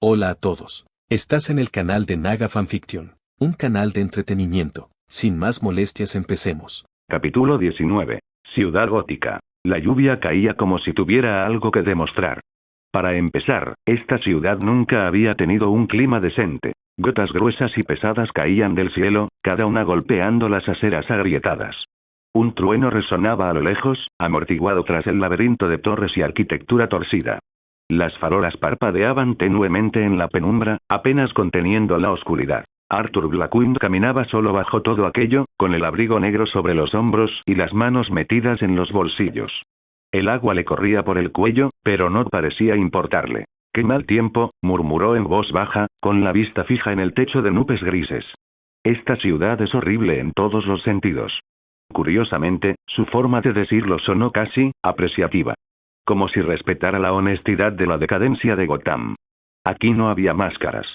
Hola a todos. Estás en el canal de Naga Fanfiction, un canal de entretenimiento. Sin más molestias, empecemos. Capítulo 19. Ciudad Gótica. La lluvia caía como si tuviera algo que demostrar. Para empezar, esta ciudad nunca había tenido un clima decente. Gotas gruesas y pesadas caían del cielo, cada una golpeando las aceras agrietadas. Un trueno resonaba a lo lejos, amortiguado tras el laberinto de torres y arquitectura torcida. Las farolas parpadeaban tenuemente en la penumbra, apenas conteniendo la oscuridad. Arthur Blackwind caminaba solo bajo todo aquello, con el abrigo negro sobre los hombros y las manos metidas en los bolsillos. El agua le corría por el cuello, pero no parecía importarle. «¡Qué mal tiempo!», murmuró en voz baja, con la vista fija en el techo de nubes grises. Esta ciudad es horrible en todos los sentidos. Curiosamente, su forma de decirlo sonó casi apreciativa. Como si respetara la honestidad de la decadencia de Gotham. Aquí no había máscaras.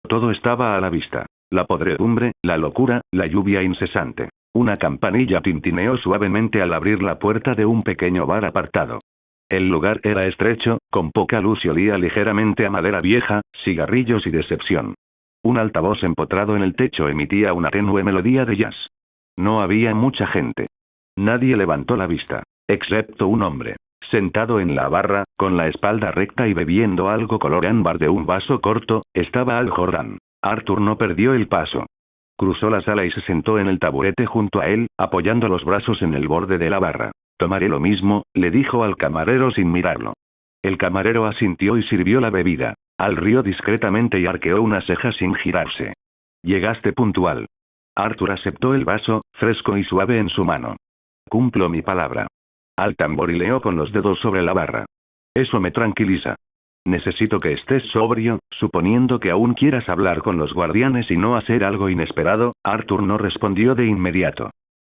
Todo estaba a la vista. La podredumbre, la locura, la lluvia incesante. Una campanilla tintineó suavemente al abrir la puerta de un pequeño bar apartado. El lugar era estrecho, con poca luz y olía ligeramente a madera vieja, cigarrillos y decepción. Un altavoz empotrado en el techo emitía una tenue melodía de jazz. No había mucha gente. Nadie levantó la vista, excepto un hombre. Sentado en la barra, con la espalda recta y bebiendo algo color ámbar de un vaso corto, estaba Al Jordan. Arthur no perdió el paso. Cruzó la sala y se sentó en el taburete junto a él, apoyando los brazos en el borde de la barra. «Tomaré lo mismo», le dijo al camarero sin mirarlo. El camarero asintió y sirvió la bebida. Al rió discretamente y arqueó una ceja sin girarse. «Llegaste puntual». Arthur aceptó el vaso, fresco y suave en su mano. «Cumplo mi palabra». Al tamborileó con los dedos sobre la barra. «Eso me tranquiliza. Necesito que estés sobrio, suponiendo que aún quieras hablar con los guardianes y no hacer algo inesperado». Arthur no respondió de inmediato.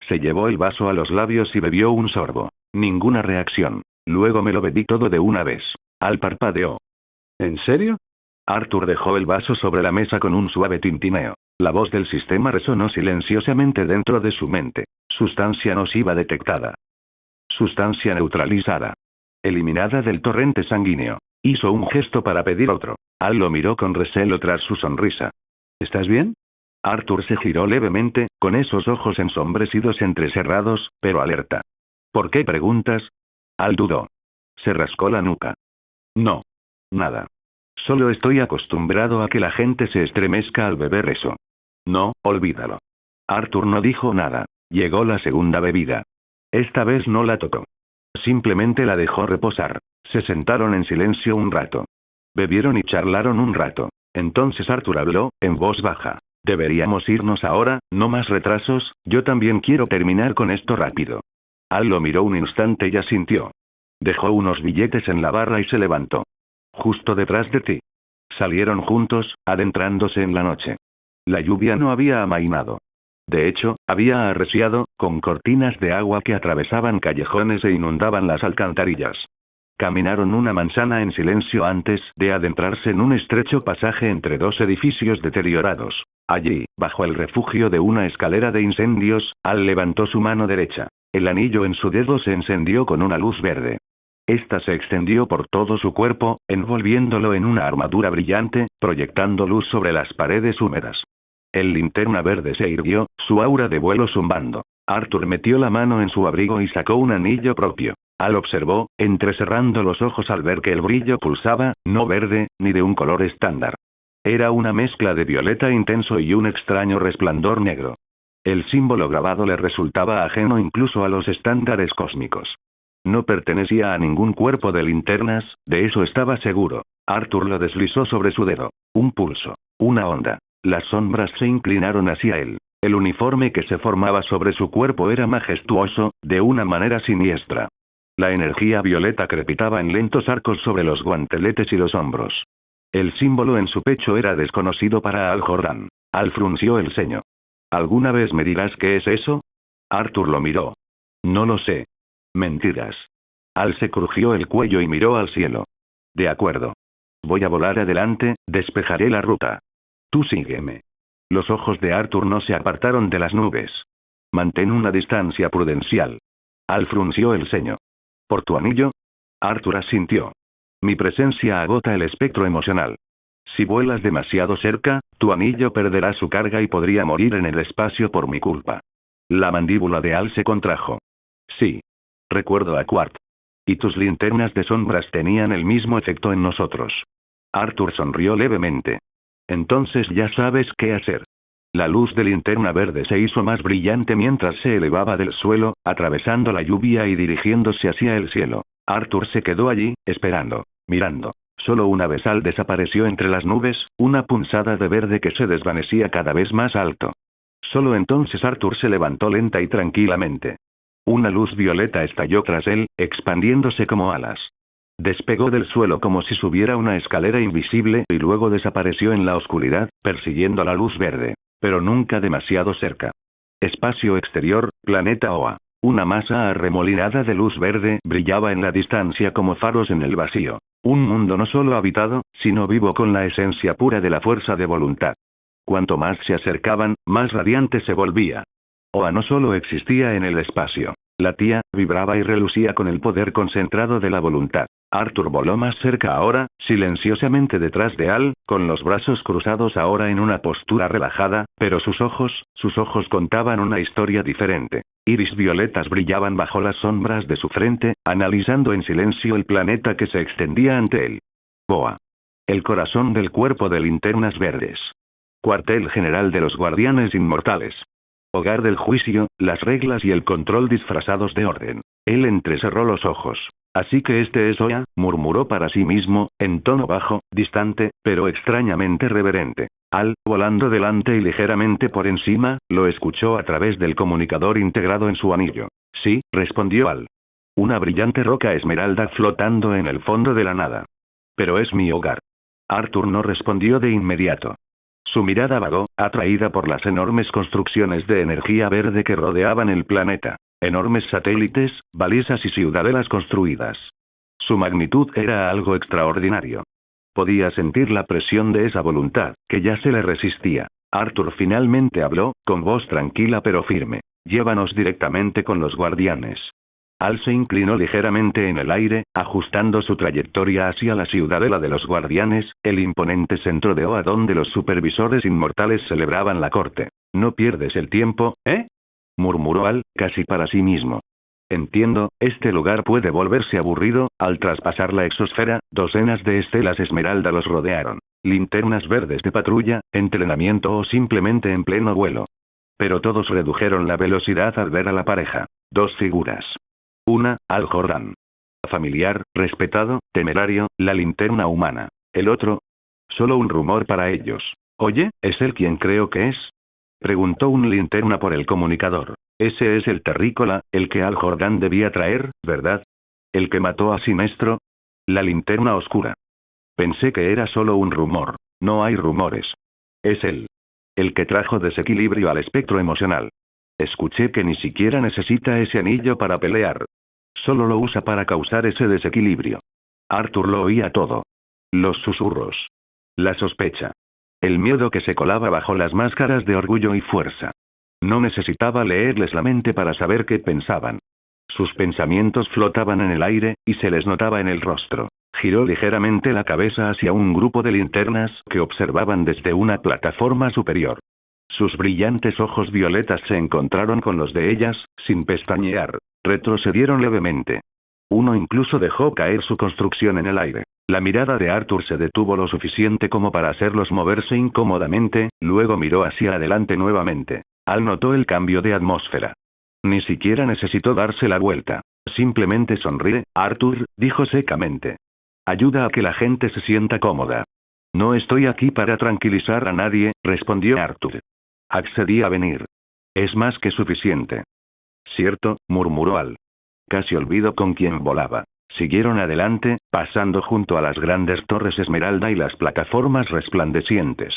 Se llevó el vaso a los labios y bebió un sorbo. Ninguna reacción. «Luego me lo bebí todo de una vez». Al parpadeó. «¿En serio?». Arthur dejó el vaso sobre la mesa con un suave tintineo. La voz del sistema resonó silenciosamente dentro de su mente. Sustancia nociva detectada. Sustancia neutralizada. Eliminada del torrente sanguíneo. Hizo un gesto para pedir otro. Al lo miró con recelo tras su sonrisa. «¿Estás bien?». Arthur se giró levemente, con esos ojos ensombrecidos entrecerrados, pero alerta. «¿Por qué preguntas?». Al dudó. Se rascó la nuca. «No. Nada. Solo estoy acostumbrado a que la gente se estremezca al beber eso». «No, olvídalo». Arthur no dijo nada. Llegó la segunda bebida. Esta vez no la tocó. Simplemente la dejó reposar. Se sentaron en silencio un rato. Bebieron y charlaron un rato. Entonces Arthur habló, en voz baja. «Deberíamos irnos ahora, no más retrasos, yo también quiero terminar con esto rápido». Al lo miró un instante y asintió. Dejó unos billetes en la barra y se levantó. «Justo detrás de ti». Salieron juntos, adentrándose en la noche. La lluvia no había amainado. De hecho, había arreciado, con cortinas de agua que atravesaban callejones e inundaban las alcantarillas. Caminaron una manzana en silencio antes de adentrarse en un estrecho pasaje entre dos edificios deteriorados. Allí, bajo el refugio de una escalera de incendios, Al levantó su mano derecha. El anillo en su dedo se encendió con una luz verde. Esta se extendió por todo su cuerpo, envolviéndolo en una armadura brillante, proyectando luz sobre las paredes húmedas. El linterna verde se irguió, su aura de vuelo zumbando. Arthur metió la mano en su abrigo y sacó un anillo propio. Al observó, entrecerrando los ojos al ver que el brillo pulsaba, no verde, ni de un color estándar. Era una mezcla de violeta intenso y un extraño resplandor negro. El símbolo grabado le resultaba ajeno incluso a los estándares cósmicos. No pertenecía a ningún cuerpo de linternas, de eso estaba seguro. Arthur lo deslizó sobre su dedo. Un pulso. Una onda. Las sombras se inclinaron hacia él. El uniforme que se formaba sobre su cuerpo era majestuoso, de una manera siniestra. La energía violeta crepitaba en lentos arcos sobre los guanteletes y los hombros. El símbolo en su pecho era desconocido para Al Jordan. Al frunció el ceño. «¿Alguna vez me dirás qué es eso?». Arthur lo miró. «No lo sé». «Mentiras». Al se crujió el cuello y miró al cielo. «De acuerdo. Voy a volar adelante, despejaré la ruta. Tú sígueme». Los ojos de Arthur no se apartaron de las nubes. «Mantén una distancia prudencial». Al frunció el ceño. «¿Por tu anillo?». Arthur asintió. «Mi presencia agota el espectro emocional». Si vuelas demasiado cerca, tu anillo perderá su carga y podría morir en el espacio por mi culpa. La mandíbula de Al se contrajo. Sí. Recuerdo a Quart. Y tus linternas de sombras tenían el mismo efecto en nosotros. Arthur sonrió levemente. Entonces ya sabes qué hacer. La luz de linterna verde se hizo más brillante mientras se elevaba del suelo, atravesando la lluvia y dirigiéndose hacia el cielo. Arthur se quedó allí, esperando, mirando. Solo una vez Al desapareció entre las nubes, una punzada de verde que se desvanecía cada vez más alto. Solo entonces Arthur se levantó lenta y tranquilamente. Una luz violeta estalló tras él, expandiéndose como alas. Despegó del suelo como si subiera una escalera invisible y luego desapareció en la oscuridad, persiguiendo la luz verde. Pero nunca demasiado cerca. Espacio exterior, planeta Oa. Una masa arremolinada de luz verde brillaba en la distancia como faros en el vacío. Un mundo no solo habitado, sino vivo con la esencia pura de la fuerza de voluntad. Cuanto más se acercaban, más radiante se volvía. Oa no solo existía en el espacio. Latía, vibraba y relucía con el poder concentrado de la voluntad. Arthur voló más cerca ahora, silenciosamente detrás de Al, con los brazos cruzados ahora en una postura relajada, pero sus ojos contaban una historia diferente. Iris violetas brillaban bajo las sombras de su frente, analizando en silencio el planeta que se extendía ante él. Boa. El corazón del cuerpo de linternas verdes. Cuartel general de los guardianes inmortales. Hogar del juicio, las reglas y el control disfrazados de orden. Él entrecerró los ojos. Así que este es Oa, murmuró para sí mismo, en tono bajo, distante, pero extrañamente reverente. Al, volando delante y ligeramente por encima, lo escuchó a través del comunicador integrado en su anillo. Sí, respondió Al. Una brillante roca esmeralda flotando en el fondo de la nada. Pero es mi hogar. Arthur no respondió de inmediato. Su mirada vagó, atraída por las enormes construcciones de energía verde que rodeaban el planeta. Enormes satélites, balizas y ciudadelas construidas. Su magnitud era algo extraordinario. Podía sentir la presión de esa voluntad, que ya se le resistía. Arthur finalmente habló, con voz tranquila pero firme. Llévanos directamente con los guardianes. Al se inclinó ligeramente en el aire, ajustando su trayectoria hacia la ciudadela de los guardianes, el imponente centro de Oa donde los supervisores inmortales celebraban la corte. ¿No pierdes el tiempo, murmuró Al, casi para sí mismo. Entiendo, este lugar puede volverse aburrido. Al traspasar la exosfera, docenas de estelas esmeralda los rodearon. Linternas verdes de patrulla, entrenamiento o simplemente en pleno vuelo. Pero todos redujeron la velocidad al ver a la pareja. Dos figuras. Una, Al Jordan. Familiar, respetado, temerario, la linterna humana. El otro. Solo un rumor para ellos. Oye, ¿es él quien creo que es? Preguntó un linterna por el comunicador. Ese es el terrícola, el que Al Jordan debía traer, ¿verdad? ¿El que mató a Sinestro? La linterna oscura. Pensé que era solo un rumor. No hay rumores. Es él. El que trajo desequilibrio al espectro emocional. Escuché que ni siquiera necesita ese anillo para pelear. Solo lo usa para causar ese desequilibrio. Arthur lo oía todo. Los susurros. La sospecha. El miedo que se colaba bajo las máscaras de orgullo y fuerza. No necesitaba leerles la mente para saber qué pensaban. Sus pensamientos flotaban en el aire, y se les notaba en el rostro. Giró ligeramente la cabeza hacia un grupo de linternas que observaban desde una plataforma superior. Sus brillantes ojos violetas se encontraron con los de ellas, sin pestañear. Retrocedieron levemente. Uno incluso dejó caer su construcción en el aire. La mirada de Arthur se detuvo lo suficiente como para hacerlos moverse incómodamente, luego miró hacia adelante nuevamente. Al notó el cambio de atmósfera. Ni siquiera necesitó darse la vuelta. Simplemente sonríe, Arthur, dijo secamente. Ayuda a que la gente se sienta cómoda. No estoy aquí para tranquilizar a nadie, respondió Arthur. Accedí a venir. Es más que suficiente. Cierto, murmuró Al. Casi olvido con quién volaba. Siguieron adelante, pasando junto a las grandes torres esmeralda y las plataformas resplandecientes.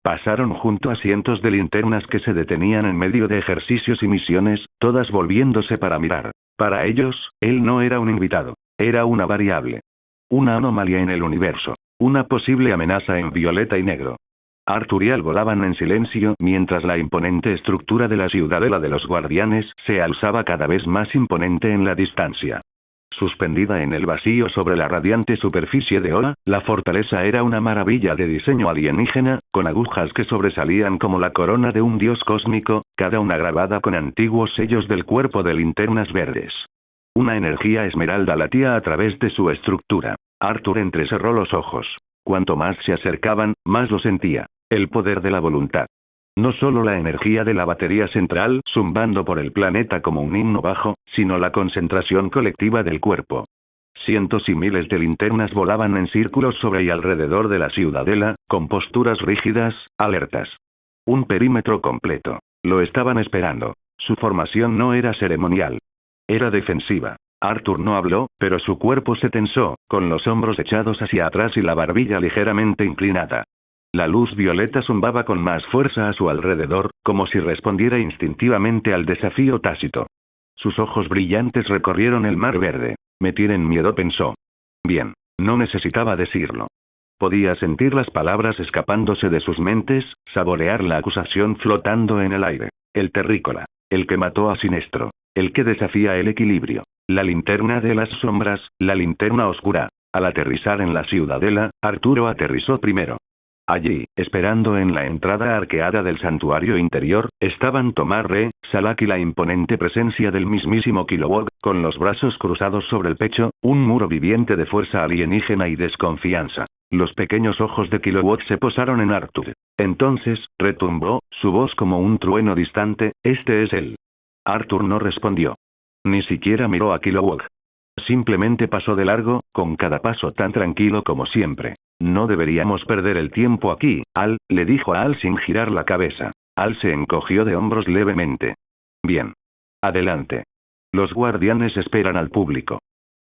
Pasaron junto a cientos de linternas que se detenían en medio de ejercicios y misiones, todas volviéndose para mirar. Para ellos, él no era un invitado. Era una variable. Una anomalía en el universo. Una posible amenaza en violeta y negro. Arthur y Al volaban en silencio mientras la imponente estructura de la ciudadela de los guardianes se alzaba cada vez más imponente en la distancia. Suspendida en el vacío sobre la radiante superficie de Oa, la fortaleza era una maravilla de diseño alienígena, con agujas que sobresalían como la corona de un dios cósmico, cada una grabada con antiguos sellos del cuerpo de linternas verdes. Una energía esmeralda latía a través de su estructura. Arthur entrecerró los ojos. Cuanto más se acercaban, más lo sentía. El poder de la voluntad. No solo la energía de la batería central zumbando por el planeta como un himno bajo, sino la concentración colectiva del cuerpo. Cientos y miles de linternas volaban en círculos sobre y alrededor de la ciudadela, con posturas rígidas, alertas. Un perímetro completo. Lo estaban esperando. Su formación no era ceremonial. Era defensiva. Arthur no habló, pero su cuerpo se tensó, con los hombros echados hacia atrás y la barbilla ligeramente inclinada. La luz violeta zumbaba con más fuerza a su alrededor, como si respondiera instintivamente al desafío tácito. Sus ojos brillantes recorrieron el mar verde. Me tienen miedo, pensó. Bien, no necesitaba decirlo. Podía sentir las palabras escapándose de sus mentes, saborear la acusación flotando en el aire. El terrícola. El que mató a Sinestro. El que desafía el equilibrio. La linterna de las sombras, la linterna oscura. Al aterrizar en la ciudadela, Arturo aterrizó primero. Allí, esperando en la entrada arqueada del santuario interior, estaban Tomar-Re, Salak y la imponente presencia del mismísimo Kilowog, con los brazos cruzados sobre el pecho, un muro viviente de fuerza alienígena y desconfianza. Los pequeños ojos de Kilowog se posaron en Arthur. Entonces, retumbó, su voz como un trueno distante, «Este es él». Arthur no respondió. Ni siquiera miró a Kilowog. Simplemente pasó de largo, con cada paso tan tranquilo como siempre. No deberíamos perder el tiempo aquí, Al, le dijo a Al sin girar la cabeza. Al se encogió de hombros levemente. Bien. Adelante. Los guardianes esperan al público.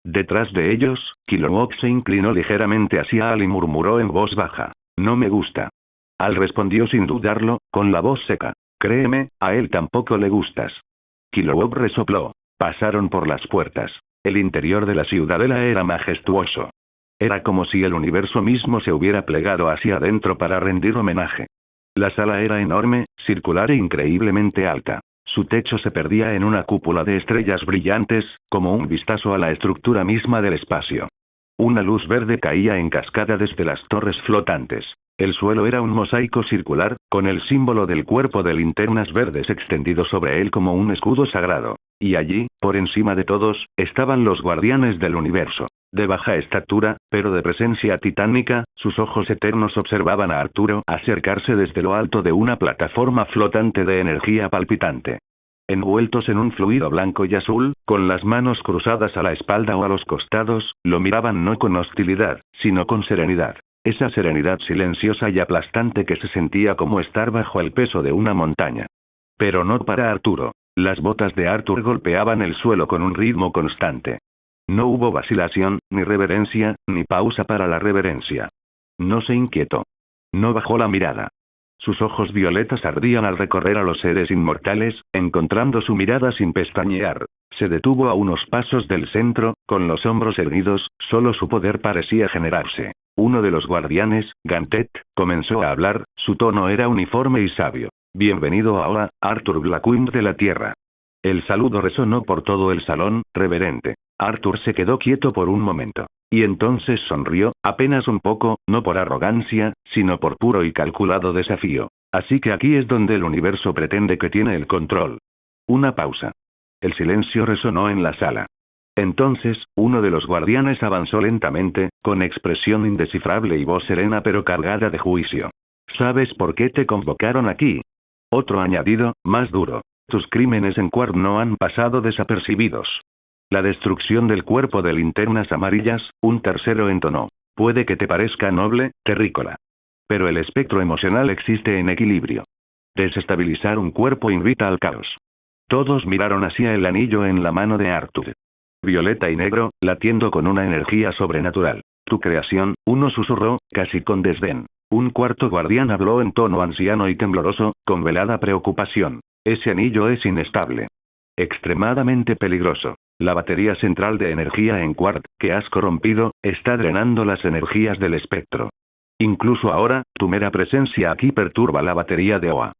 Detrás de ellos, Kilowog se inclinó ligeramente hacia Al y murmuró en voz baja. No me gusta. Al respondió sin dudarlo, con la voz seca. Créeme, a él tampoco le gustas. Kilowog resopló. Pasaron por las puertas. El interior de la ciudadela era majestuoso. Era como si el universo mismo se hubiera plegado hacia adentro para rendir homenaje. La sala era enorme, circular e increíblemente alta. Su techo se perdía en una cúpula de estrellas brillantes, como un vistazo a la estructura misma del espacio. Una luz verde caía en cascada desde las torres flotantes. El suelo era un mosaico circular, con el símbolo del cuerpo de linternas verdes extendido sobre él como un escudo sagrado. Y allí, por encima de todos, estaban los guardianes del universo. De baja estatura, pero de presencia titánica, sus ojos eternos observaban a Arturo acercarse desde lo alto de una plataforma flotante de energía palpitante. Envueltos en un fluido blanco y azul, con las manos cruzadas a la espalda o a los costados, lo miraban no con hostilidad, sino con serenidad. Esa serenidad silenciosa y aplastante que se sentía como estar bajo el peso de una montaña. Pero no para Arturo. Las botas de Arthur golpeaban el suelo con un ritmo constante. No hubo vacilación, ni reverencia, ni pausa para la reverencia. No se inquietó. No bajó la mirada. Sus ojos violetas ardían al recorrer a los seres inmortales, encontrando su mirada sin pestañear. Se detuvo a unos pasos del centro, con los hombros erguidos, solo su poder parecía generarse. Uno de los guardianes, Gantet, comenzó a hablar, su tono era uniforme y sabio. Bienvenido a Oa, Arthur Blackwind de la Tierra. El saludo resonó por todo el salón, reverente. Arthur se quedó quieto por un momento. Y entonces sonrió, apenas un poco, no por arrogancia, sino por puro y calculado desafío. Así que aquí es donde el universo pretende que tiene el control. Una pausa. El silencio resonó en la sala. Entonces, uno de los guardianes avanzó lentamente, con expresión indescifrable y voz serena pero cargada de juicio. ¿Sabes por qué te convocaron aquí? Otro añadido, más duro. Tus crímenes en Quard no han pasado desapercibidos. La destrucción del cuerpo de linternas amarillas, un tercero entonó. Puede que te parezca noble, terrícola. Pero el espectro emocional existe en equilibrio. Desestabilizar un cuerpo invita al caos. Todos miraron hacia el anillo en la mano de Arthur. Violeta y negro, latiendo con una energía sobrenatural. Tu creación, uno susurró, casi con desdén. Un cuarto guardián habló en tono anciano y tembloroso, con velada preocupación. Ese anillo es inestable. Extremadamente peligroso. La batería central de energía en Quard, que has corrompido, está drenando las energías del espectro. Incluso ahora, tu mera presencia aquí perturba la batería de Oa.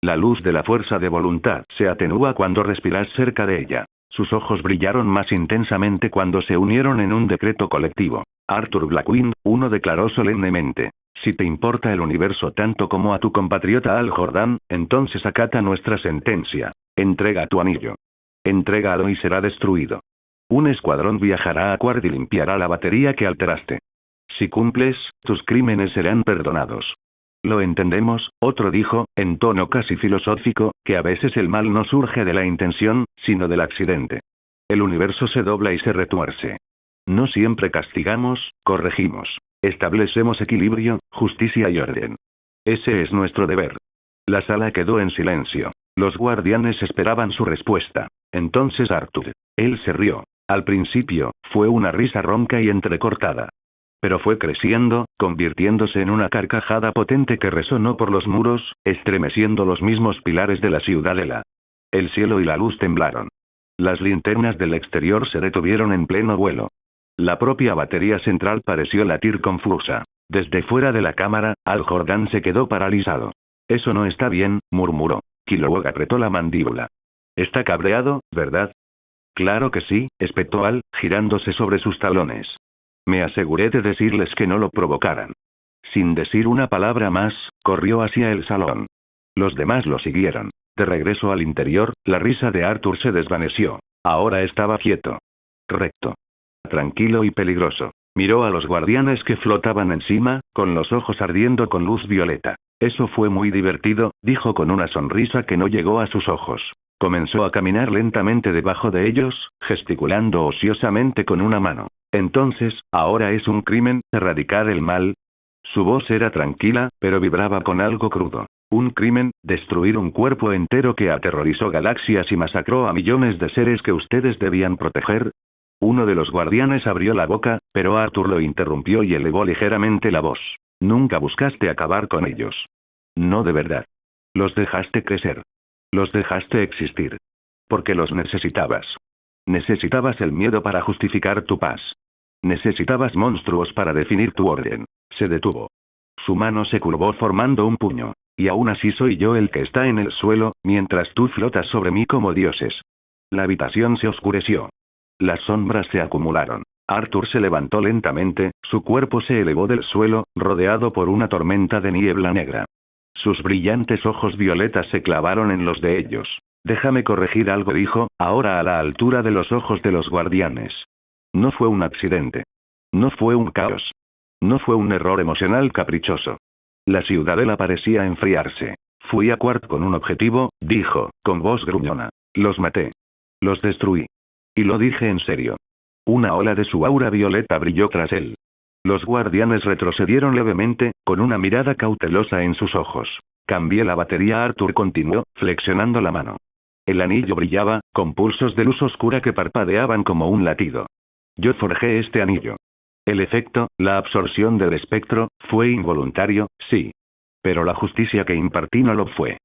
La luz de la fuerza de voluntad se atenúa cuando respiras cerca de ella. Sus ojos brillaron más intensamente cuando se unieron en un decreto colectivo. Arthur Blackwind, uno declaró solemnemente. Si te importa el universo tanto como a tu compatriota Al Jordan, entonces acata nuestra sentencia. Entrega tu anillo. Entrégalo y será destruido. Un escuadrón viajará a Quard y limpiará la batería que alteraste. Si cumples, tus crímenes serán perdonados. Lo entendemos, otro dijo, en tono casi filosófico, que a veces el mal no surge de la intención, sino del accidente. El universo se dobla y se retuerce. No siempre castigamos, corregimos. Establecemos equilibrio, justicia y orden. Ese es nuestro deber. La sala quedó en silencio. Los guardianes esperaban su respuesta. Entonces Arthur. Él se rió. Al principio, fue una risa ronca y entrecortada. Pero fue creciendo, convirtiéndose en una carcajada potente que resonó por los muros, estremeciendo los mismos pilares de la ciudadela. El cielo y la luz temblaron. Las linternas del exterior se detuvieron en pleno vuelo. La propia batería central pareció latir confusa. Desde fuera de la cámara, Al Jordan se quedó paralizado. Eso no está bien, murmuró. Kilowog apretó la mandíbula. Está cabreado, ¿verdad? Claro que sí, espetó Al, girándose sobre sus talones. Me aseguré de decirles que no lo provocaran. Sin decir una palabra más, corrió hacia el salón. Los demás lo siguieron. De regreso al interior, la risa de Arthur se desvaneció. Ahora estaba quieto. Recto. Tranquilo y peligroso. Miró a los guardianes que flotaban encima, con los ojos ardiendo con luz violeta. Eso fue muy divertido, dijo con una sonrisa que no llegó a sus ojos. Comenzó a caminar lentamente debajo de ellos, gesticulando ociosamente con una mano. Entonces, ¿ahora es un crimen erradicar el mal? Su voz era tranquila, pero vibraba con algo crudo. Un crimen, destruir un cuerpo entero que aterrorizó galaxias y masacró a millones de seres que ustedes debían proteger. Uno de los guardianes abrió la boca, pero Arthur lo interrumpió y elevó ligeramente la voz. Nunca buscaste acabar con ellos. No de verdad. Los dejaste crecer. Los dejaste existir. Porque los necesitabas. Necesitabas el miedo para justificar tu paz. Necesitabas monstruos para definir tu orden. Se detuvo. Su mano se curvó formando un puño. Y aún así soy yo el que está en el suelo, mientras tú flotas sobre mí como dioses. La habitación se oscureció. Las sombras se acumularon. Arthur se levantó lentamente, su cuerpo se elevó del suelo, rodeado por una tormenta de niebla negra. Sus brillantes ojos violetas se clavaron en los de ellos. Déjame corregir algo, dijo, ahora a la altura de los ojos de los guardianes. No fue un accidente. No fue un caos. No fue un error emocional caprichoso. La ciudadela parecía enfriarse. Fui a Quard con un objetivo, dijo, con voz gruñona. Los maté. Los destruí. Y lo dije en serio. Una ola de su aura violeta brilló tras él. Los guardianes retrocedieron levemente, con una mirada cautelosa en sus ojos. Cambié la batería, Arthur continuó, flexionando la mano. El anillo brillaba, con pulsos de luz oscura que parpadeaban como un latido. Yo forjé este anillo. El efecto, la absorción del espectro, fue involuntario, sí. Pero la justicia que impartí no lo fue.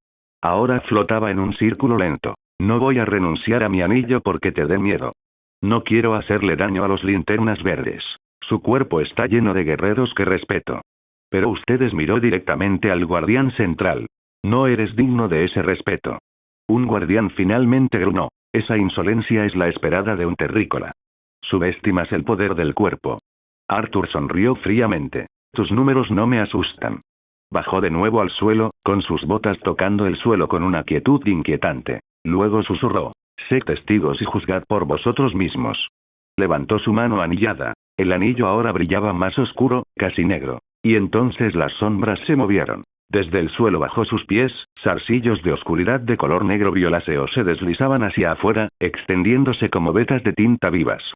Ahora flotaba en un círculo lento. No voy a renunciar a mi anillo porque te dé miedo. No quiero hacerle daño a los linternas verdes. Su cuerpo está lleno de guerreros que respeto. Pero ustedes miró directamente al guardián central. No eres digno de ese respeto. Un guardián finalmente gruñó. Esa insolencia es la esperada de un terrícola. Subestimas el poder del cuerpo. Arthur sonrió fríamente. Tus números no me asustan. Bajó de nuevo al suelo, con sus botas tocando el suelo con una quietud inquietante. Luego susurró. Sé testigos y juzgad por vosotros mismos. Levantó su mano anillada. El anillo ahora brillaba más oscuro, casi negro. Y entonces las sombras se movieron. Desde el suelo bajo sus pies, zarcillos de oscuridad de color negro violáceo se deslizaban hacia afuera, extendiéndose como vetas de tinta vivas.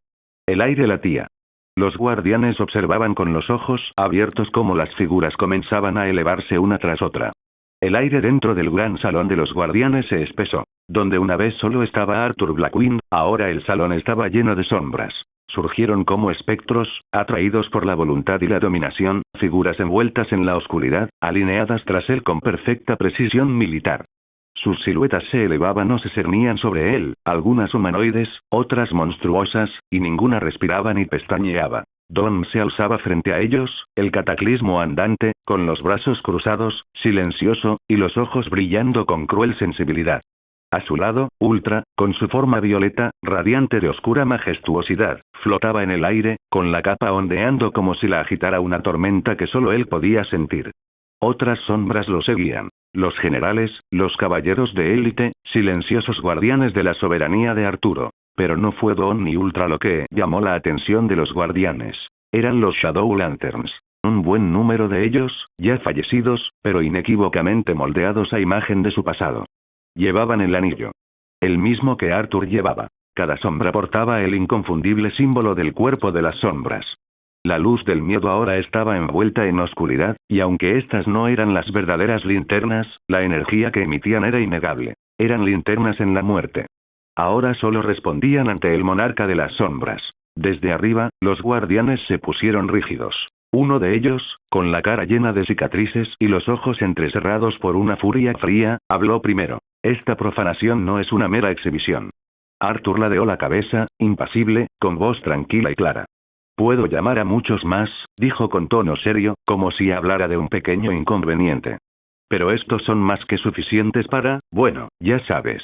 El aire latía. Los guardianes observaban con los ojos abiertos cómo las figuras comenzaban a elevarse una tras otra. El aire dentro del gran salón de los guardianes se espesó. Donde una vez solo estaba Arthur Blackwind, ahora el salón estaba lleno de sombras. Surgieron como espectros, atraídos por la voluntad y la dominación, figuras envueltas en la oscuridad, alineadas tras él con perfecta precisión militar. Sus siluetas se elevaban o se cernían sobre él, algunas humanoides, otras monstruosas, y ninguna respiraba ni pestañeaba. Don se alzaba frente a ellos, el cataclismo andante, con los brazos cruzados, silencioso, y los ojos brillando con cruel sensibilidad. A su lado, Ultra, con su forma violeta, radiante de oscura majestuosidad, flotaba en el aire, con la capa ondeando como si la agitara una tormenta que solo él podía sentir. Otras sombras lo seguían. Los generales, los caballeros de élite, silenciosos guardianes de la soberanía de Arturo. Pero no fue Dawn ni Ultra lo que llamó la atención de los guardianes. Eran los Shadow Lanterns. Un buen número de ellos, ya fallecidos, pero inequívocamente moldeados a imagen de su pasado. Llevaban el anillo. El mismo que Arthur llevaba. Cada sombra portaba el inconfundible símbolo del cuerpo de las sombras. La luz del miedo ahora estaba envuelta en oscuridad, y aunque estas no eran las verdaderas linternas, la energía que emitían era innegable. Eran linternas en la muerte. Ahora solo respondían ante el monarca de las sombras. Desde arriba, los guardianes se pusieron rígidos. Uno de ellos, con la cara llena de cicatrices y los ojos entrecerrados por una furia fría, habló primero. Esta profanación no es una mera exhibición. Arthur ladeó la cabeza, impasible, con voz tranquila y clara. Puedo llamar a muchos más, dijo con tono serio, como si hablara de un pequeño inconveniente. Pero estos son más que suficientes para, bueno, ya sabes.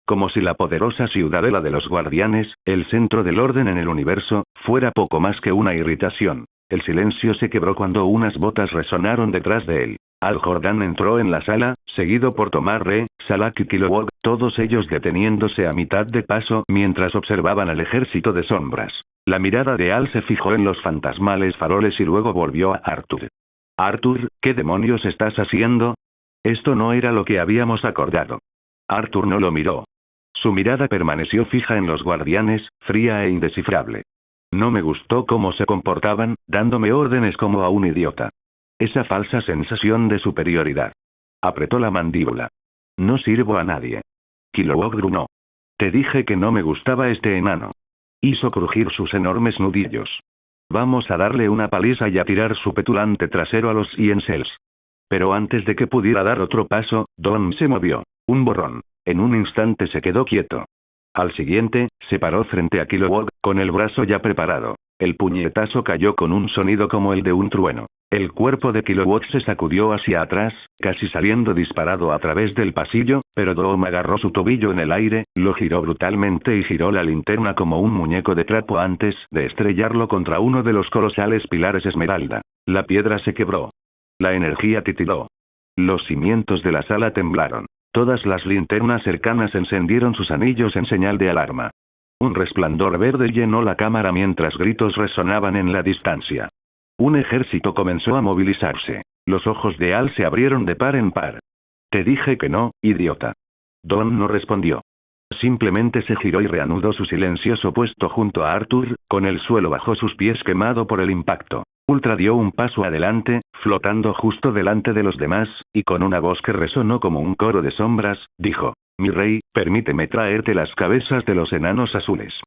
Como si la poderosa ciudadela de los guardianes, el centro del orden en el universo, fuera poco más que una irritación. El silencio se quebró cuando unas botas resonaron detrás de él. Al Jordan entró en la sala, seguido por Tomar Re, Salak y Kilowog, todos ellos deteniéndose a mitad de paso mientras observaban al ejército de sombras. La mirada de Al se fijó en los fantasmales faroles y luego volvió a Arthur. Arthur, ¿qué demonios estás haciendo? Esto no era lo que habíamos acordado. Arthur no lo miró. Su mirada permaneció fija en los guardianes, fría e indescifrable. No me gustó cómo se comportaban, dándome órdenes como a un idiota. Esa falsa sensación de superioridad. Apretó la mandíbula. No sirvo a nadie. Kilowog grunó. Te dije que no me gustaba este enano. Hizo crujir sus enormes nudillos. Vamos a darle una paliza y a tirar su petulante trasero a los Iensels. Pero antes de que pudiera dar otro paso, Dawn se movió. Un borrón. En un instante se quedó quieto. Al siguiente, se paró frente a Kilowog, con el brazo ya preparado. El puñetazo cayó con un sonido como el de un trueno. El cuerpo de Kilowog se sacudió hacia atrás, casi saliendo disparado a través del pasillo, pero Dawn agarró su tobillo en el aire, lo giró brutalmente y giró la linterna como un muñeco de trapo antes de estrellarlo contra uno de los colosales pilares esmeralda. La piedra se quebró. La energía titiló. Los cimientos de la sala temblaron. Todas las linternas cercanas encendieron sus anillos en señal de alarma. Un resplandor verde llenó la cámara mientras gritos resonaban en la distancia. Un ejército comenzó a movilizarse. Los ojos de Al se abrieron de par en par. Te dije que no, idiota. Dawn no respondió. Simplemente se giró y reanudó su silencioso puesto junto a Arthur, con el suelo bajo sus pies quemado por el impacto. Ultra dio un paso adelante, flotando justo delante de los demás, y con una voz que resonó como un coro de sombras, dijo: Mi rey, permíteme traerte las cabezas de los enanos azules.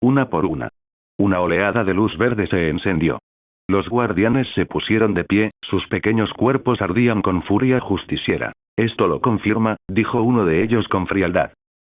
Una por una. Una oleada de luz verde se encendió. Los guardianes se pusieron de pie, sus pequeños cuerpos ardían con furia justiciera. Esto lo confirma, dijo uno de ellos con frialdad.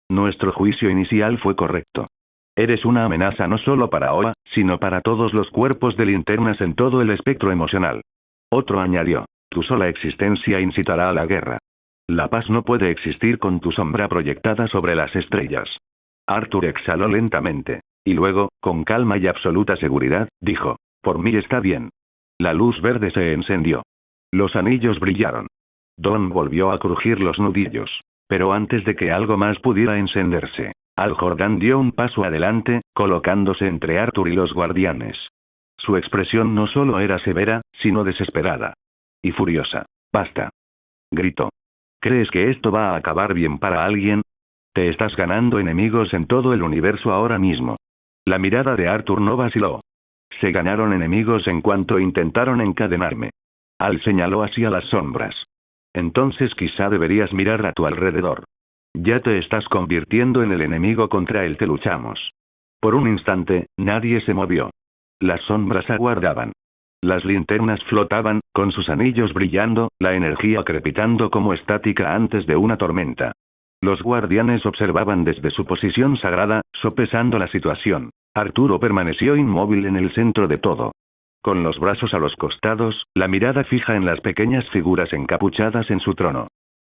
Nuestro juicio inicial fue correcto. Eres una amenaza no solo para Oa, sino para todos los cuerpos de linternas en todo el espectro emocional. Otro añadió: tu sola existencia incitará a la guerra. La paz no puede existir con tu sombra proyectada sobre las estrellas. Arthur exhaló lentamente. Y luego, con calma y absoluta seguridad, dijo: por mí está bien. La luz verde se encendió. Los anillos brillaron. Dawn volvió a crujir los nudillos. Pero antes de que algo más pudiera encenderse, Al Jordan dio un paso adelante, colocándose entre Arthur y los guardianes. Su expresión no solo era severa, sino desesperada. Y furiosa. Basta. Gritó. ¿Crees que esto va a acabar bien para alguien? Te estás ganando enemigos en todo el universo ahora mismo. La mirada de Arthur no vaciló. Se ganaron enemigos en cuanto intentaron encadenarme. Al señaló hacia las sombras. Entonces quizá deberías mirar a tu alrededor. Ya te estás convirtiendo en el enemigo contra el que luchamos. Por un instante, nadie se movió. Las sombras aguardaban. Las linternas flotaban, con sus anillos brillando, la energía crepitando como estática antes de una tormenta. Los guardianes observaban desde su posición sagrada, sopesando la situación. Arturo permaneció inmóvil en el centro de todo. Con los brazos a los costados, la mirada fija en las pequeñas figuras encapuchadas en su trono.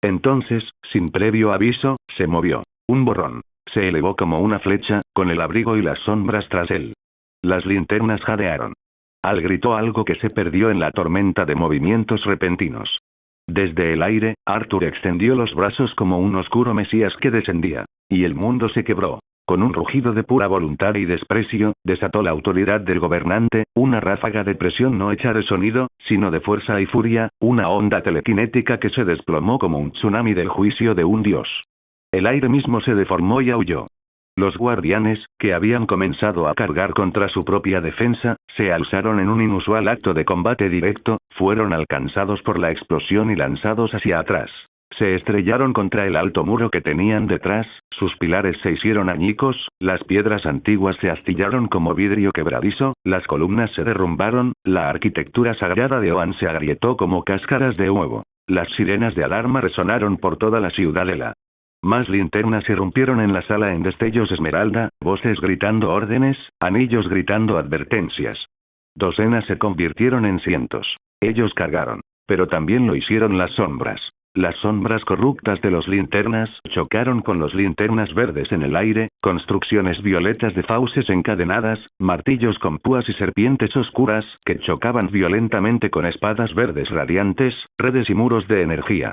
Entonces, sin previo aviso, se movió. Un borrón. Se elevó como una flecha, con el abrigo y las sombras tras él. Las linternas jadearon. Al gritó algo que se perdió en la tormenta de movimientos repentinos. Desde el aire, Arthur extendió los brazos como un oscuro mesías que descendía. Y el mundo se quebró. Con un rugido de pura voluntad y desprecio, desató la autoridad del gobernante, una ráfaga de presión no hecha de sonido, sino de fuerza y furia, una onda telequinética que se desplomó como un tsunami del juicio de un dios. El aire mismo se deformó y aulló. Los guardianes, que habían comenzado a cargar contra su propia defensa, se alzaron en un inusual acto de combate directo, fueron alcanzados por la explosión y lanzados hacia atrás. Se estrellaron contra el alto muro que tenían detrás, sus pilares se hicieron añicos, las piedras antiguas se astillaron como vidrio quebradizo, las columnas se derrumbaron, la arquitectura sagrada de Oan se agrietó como cáscaras de huevo. Las sirenas de alarma resonaron por toda la ciudadela. Más linternas irrumpieron en la sala en destellos esmeralda, voces gritando órdenes, anillos gritando advertencias. Docenas se convirtieron en cientos. Ellos cargaron. Pero también lo hicieron las sombras. Las sombras corruptas de los linternas chocaron con los linternas verdes en el aire, construcciones violetas de fauces encadenadas, martillos con púas y serpientes oscuras que chocaban violentamente con espadas verdes radiantes, redes y muros de energía.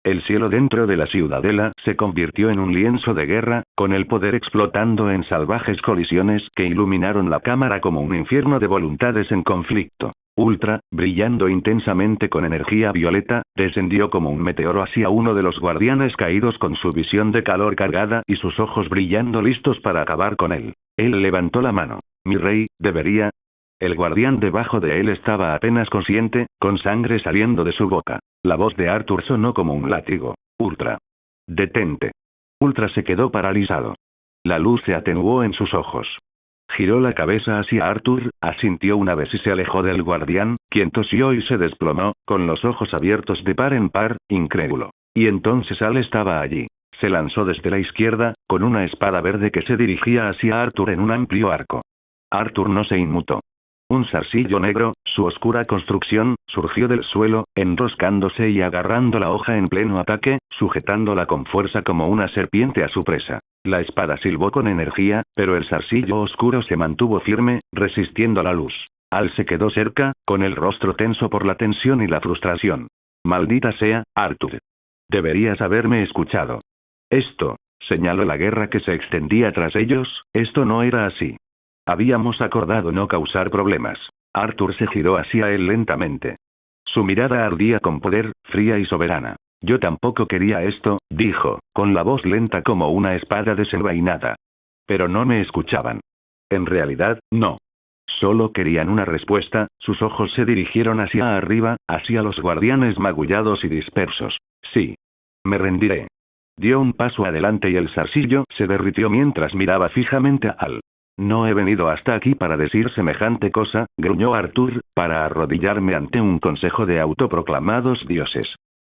El cielo dentro de la ciudadela se convirtió en un lienzo de guerra, con el poder explotando en salvajes colisiones que iluminaron la cámara como un infierno de voluntades en conflicto. Ultra, brillando intensamente con energía violeta, descendió como un meteoro hacia uno de los guardianes caídos con su visión de calor cargada y sus ojos brillando listos para acabar con él. Él levantó la mano. Mi rey, debería. El guardián debajo de él estaba apenas consciente, con sangre saliendo de su boca. La voz de Arthur sonó como un látigo. Ultra. Detente. Ultra se quedó paralizado. La luz se atenuó en sus ojos. Giró la cabeza hacia Arthur, asintió una vez y se alejó del guardián, quien tosió y se desplomó, con los ojos abiertos de par en par, incrédulo. Y entonces Al estaba allí. Se lanzó desde la izquierda, con una espada verde que se dirigía hacia Arthur en un amplio arco. Arthur no se inmutó. Un zarcillo negro, su oscura construcción, surgió del suelo, enroscándose y agarrando la hoja en pleno ataque, sujetándola con fuerza como una serpiente a su presa. La espada silbó con energía, pero el zarcillo oscuro se mantuvo firme, resistiendo la luz. Al se quedó cerca, con el rostro tenso por la tensión y la frustración. Maldita sea, Arthur. Deberías haberme escuchado. Esto, señaló la guerra que se extendía tras ellos, esto no era así. Habíamos acordado no causar problemas. Arthur se giró hacia él lentamente. Su mirada ardía con poder, fría y soberana. Yo tampoco quería esto, dijo, con la voz lenta como una espada desenvainada. Pero no me escuchaban. En realidad, no. Solo querían una respuesta, sus ojos se dirigieron hacia arriba, hacia los guardianes magullados y dispersos. Sí. Me rendiré. Dio un paso adelante y el zarcillo se derritió mientras miraba fijamente a Al. No he venido hasta aquí para decir semejante cosa, gruñó Arthur, para arrodillarme ante un consejo de autoproclamados dioses.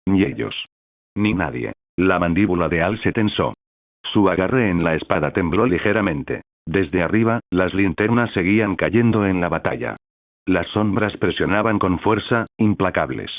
Ni ellos. Ni nadie. La mandíbula de Al se tensó. Su agarre en la espada tembló ligeramente. Desde arriba, las linternas seguían cayendo en la batalla. Las sombras presionaban con fuerza, implacables.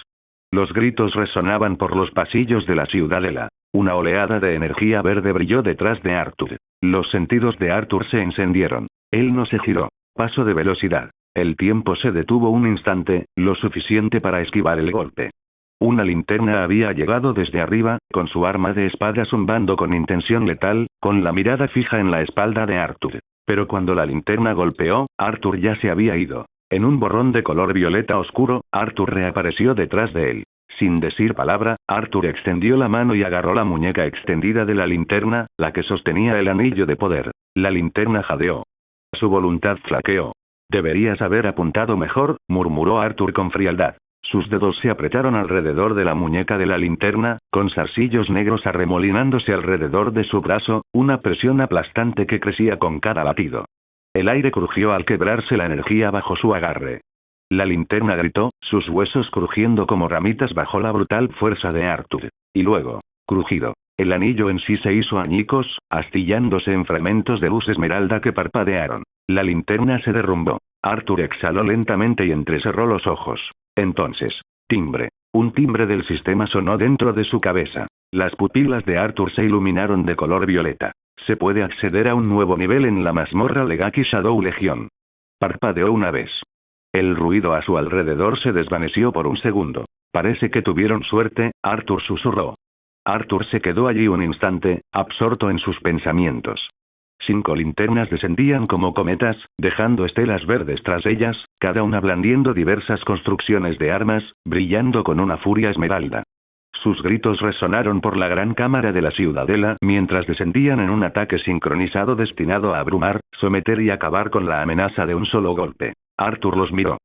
Los gritos resonaban por los pasillos de la ciudadela. Una oleada de energía verde brilló detrás de Arthur. Los sentidos de Arthur se encendieron. Él no se giró. Paso de velocidad. El tiempo se detuvo un instante, lo suficiente para esquivar el golpe. Una linterna había llegado desde arriba, con su arma de espada zumbando con intención letal, con la mirada fija en la espalda de Arthur. Pero cuando la linterna golpeó, Arthur ya se había ido. En un borrón de color violeta oscuro, Arthur reapareció detrás de él. Sin decir palabra, Arthur extendió la mano y agarró la muñeca extendida de la linterna, la que sostenía el anillo de poder. La linterna jadeó. Su voluntad flaqueó. Deberías haber apuntado mejor, murmuró Arthur con frialdad. Sus dedos se apretaron alrededor de la muñeca de la linterna, con zarcillos negros arremolinándose alrededor de su brazo, una presión aplastante que crecía con cada latido. El aire crujió al quebrarse la energía bajo su agarre. La linterna gritó, sus huesos crujiendo como ramitas bajo la brutal fuerza de Arthur. Y luego, crujido. El anillo en sí se hizo añicos, astillándose en fragmentos de luz esmeralda que parpadearon. La linterna se derrumbó. Arthur exhaló lentamente y entrecerró los ojos. Entonces, timbre. Un timbre del sistema sonó dentro de su cabeza. Las pupilas de Arthur se iluminaron de color violeta. Se puede acceder a un nuevo nivel en la mazmorra Legaki Shadow Legion. Parpadeó una vez. El ruido a su alrededor se desvaneció por un segundo. Parece que tuvieron suerte, Arthur susurró. Arthur se quedó allí un instante, absorto en sus pensamientos. 5 linternas descendían como cometas, dejando estelas verdes tras ellas, cada una blandiendo diversas construcciones de armas, brillando con una furia esmeralda. Sus gritos resonaron por la gran cámara de la ciudadela mientras descendían en un ataque sincronizado destinado a abrumar, someter y acabar con la amenaza de un solo golpe. Arthur los miró.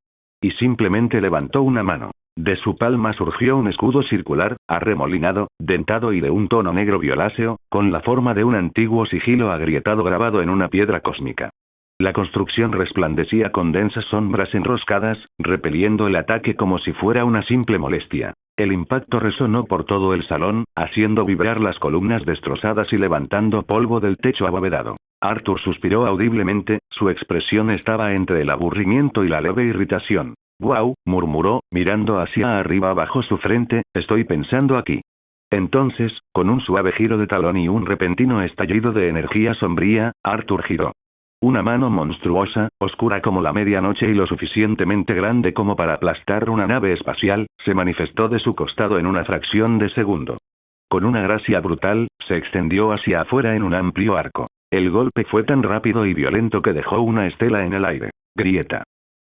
Y simplemente levantó una mano. De su palma surgió un escudo circular, arremolinado, dentado y de un tono negro violáceo, con la forma de un antiguo sigilo agrietado grabado en una piedra cósmica. La construcción resplandecía con densas sombras enroscadas, repeliendo el ataque como si fuera una simple molestia. El impacto resonó por todo el salón, haciendo vibrar las columnas destrozadas y levantando polvo del techo abovedado. Arthur suspiró audiblemente, su expresión estaba entre el aburrimiento y la leve irritación. «Guau», murmuró, mirando hacia arriba bajo su frente, «estoy pensando aquí». Entonces, con un suave giro de talón y un repentino estallido de energía sombría, Arthur giró. Una mano monstruosa, oscura como la medianoche y lo suficientemente grande como para aplastar una nave espacial, se manifestó de su costado en una fracción de segundo. Con una gracia brutal, se extendió hacia afuera en un amplio arco. El golpe fue tan rápido y violento que dejó una estela en el aire. Grieta.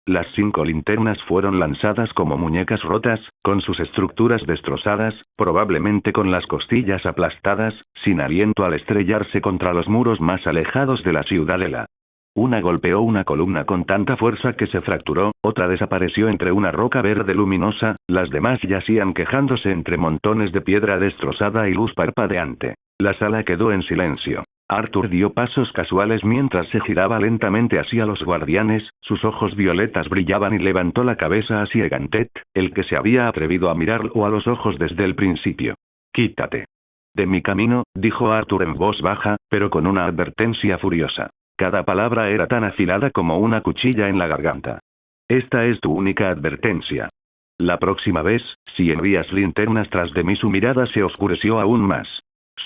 Las 5 linternas fueron lanzadas como muñecas rotas, con sus estructuras destrozadas, probablemente con las costillas aplastadas, sin aliento al estrellarse contra los muros más alejados de la ciudadela. Una golpeó una columna con tanta fuerza que se fracturó, otra desapareció entre una roca verde luminosa, las demás yacían quejándose entre montones de piedra destrozada y luz parpadeante. La sala quedó en silencio. Arthur dio pasos casuales mientras se giraba lentamente hacia los guardianes, sus ojos violetas brillaban y levantó la cabeza hacia Gantet, el que se había atrevido a mirarlo a los ojos desde el principio. «Quítate de mi camino», dijo Arthur en voz baja, pero con una advertencia furiosa. Cada palabra era tan afilada como una cuchilla en la garganta. «Esta es tu única advertencia. La próxima vez, si envías linternas tras de mí». Su mirada se oscureció aún más.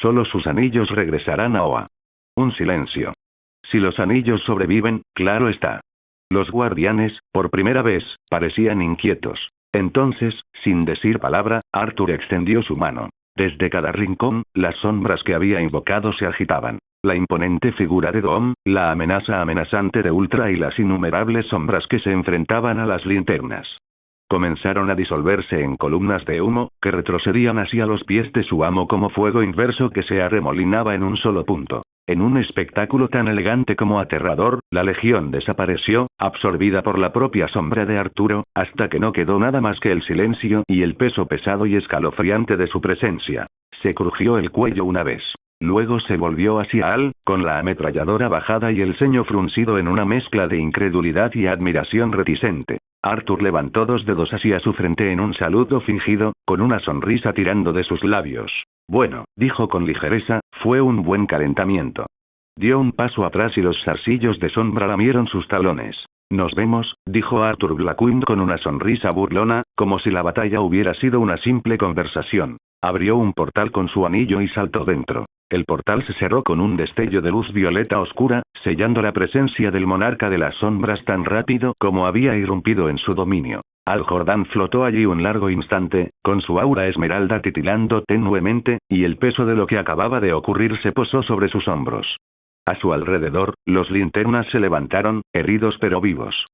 «Solo sus anillos regresarán a Oa». Un silencio. Si los anillos sobreviven, claro está. Los guardianes, por primera vez, parecían inquietos. Entonces, sin decir palabra, Arthur extendió su mano. Desde cada rincón, las sombras que había invocado se agitaban. La imponente figura de Dom, la amenaza amenazante de Ultra y las innumerables sombras que se enfrentaban a las linternas. Comenzaron a disolverse en columnas de humo, que retrocedían hacia los pies de su amo como fuego inverso que se arremolinaba en un solo punto. En un espectáculo tan elegante como aterrador, la legión desapareció, absorbida por la propia sombra de Arturo, hasta que no quedó nada más que el silencio y el peso pesado y escalofriante de su presencia. Se crujió el cuello una vez. Luego se volvió hacia Al, con la ametralladora bajada y el ceño fruncido en una mezcla de incredulidad y admiración reticente. Arthur levantó 2 dedos hacia su frente en un saludo fingido, con una sonrisa tirando de sus labios. «Bueno», dijo con ligereza, «fue un buen calentamiento». Dio un paso atrás y los zarcillos de sombra lamieron sus talones. «Nos vemos», dijo Arthur Blackwind con una sonrisa burlona, como si la batalla hubiera sido una simple conversación. Abrió un portal con su anillo y saltó dentro. El portal se cerró con un destello de luz violeta oscura, sellando la presencia del monarca de las sombras tan rápido como había irrumpido en su dominio. Al Jordan flotó allí un largo instante, con su aura esmeralda titilando tenuemente, y el peso de lo que acababa de ocurrir se posó sobre sus hombros. A su alrededor, los linternas se levantaron, heridos pero vivos.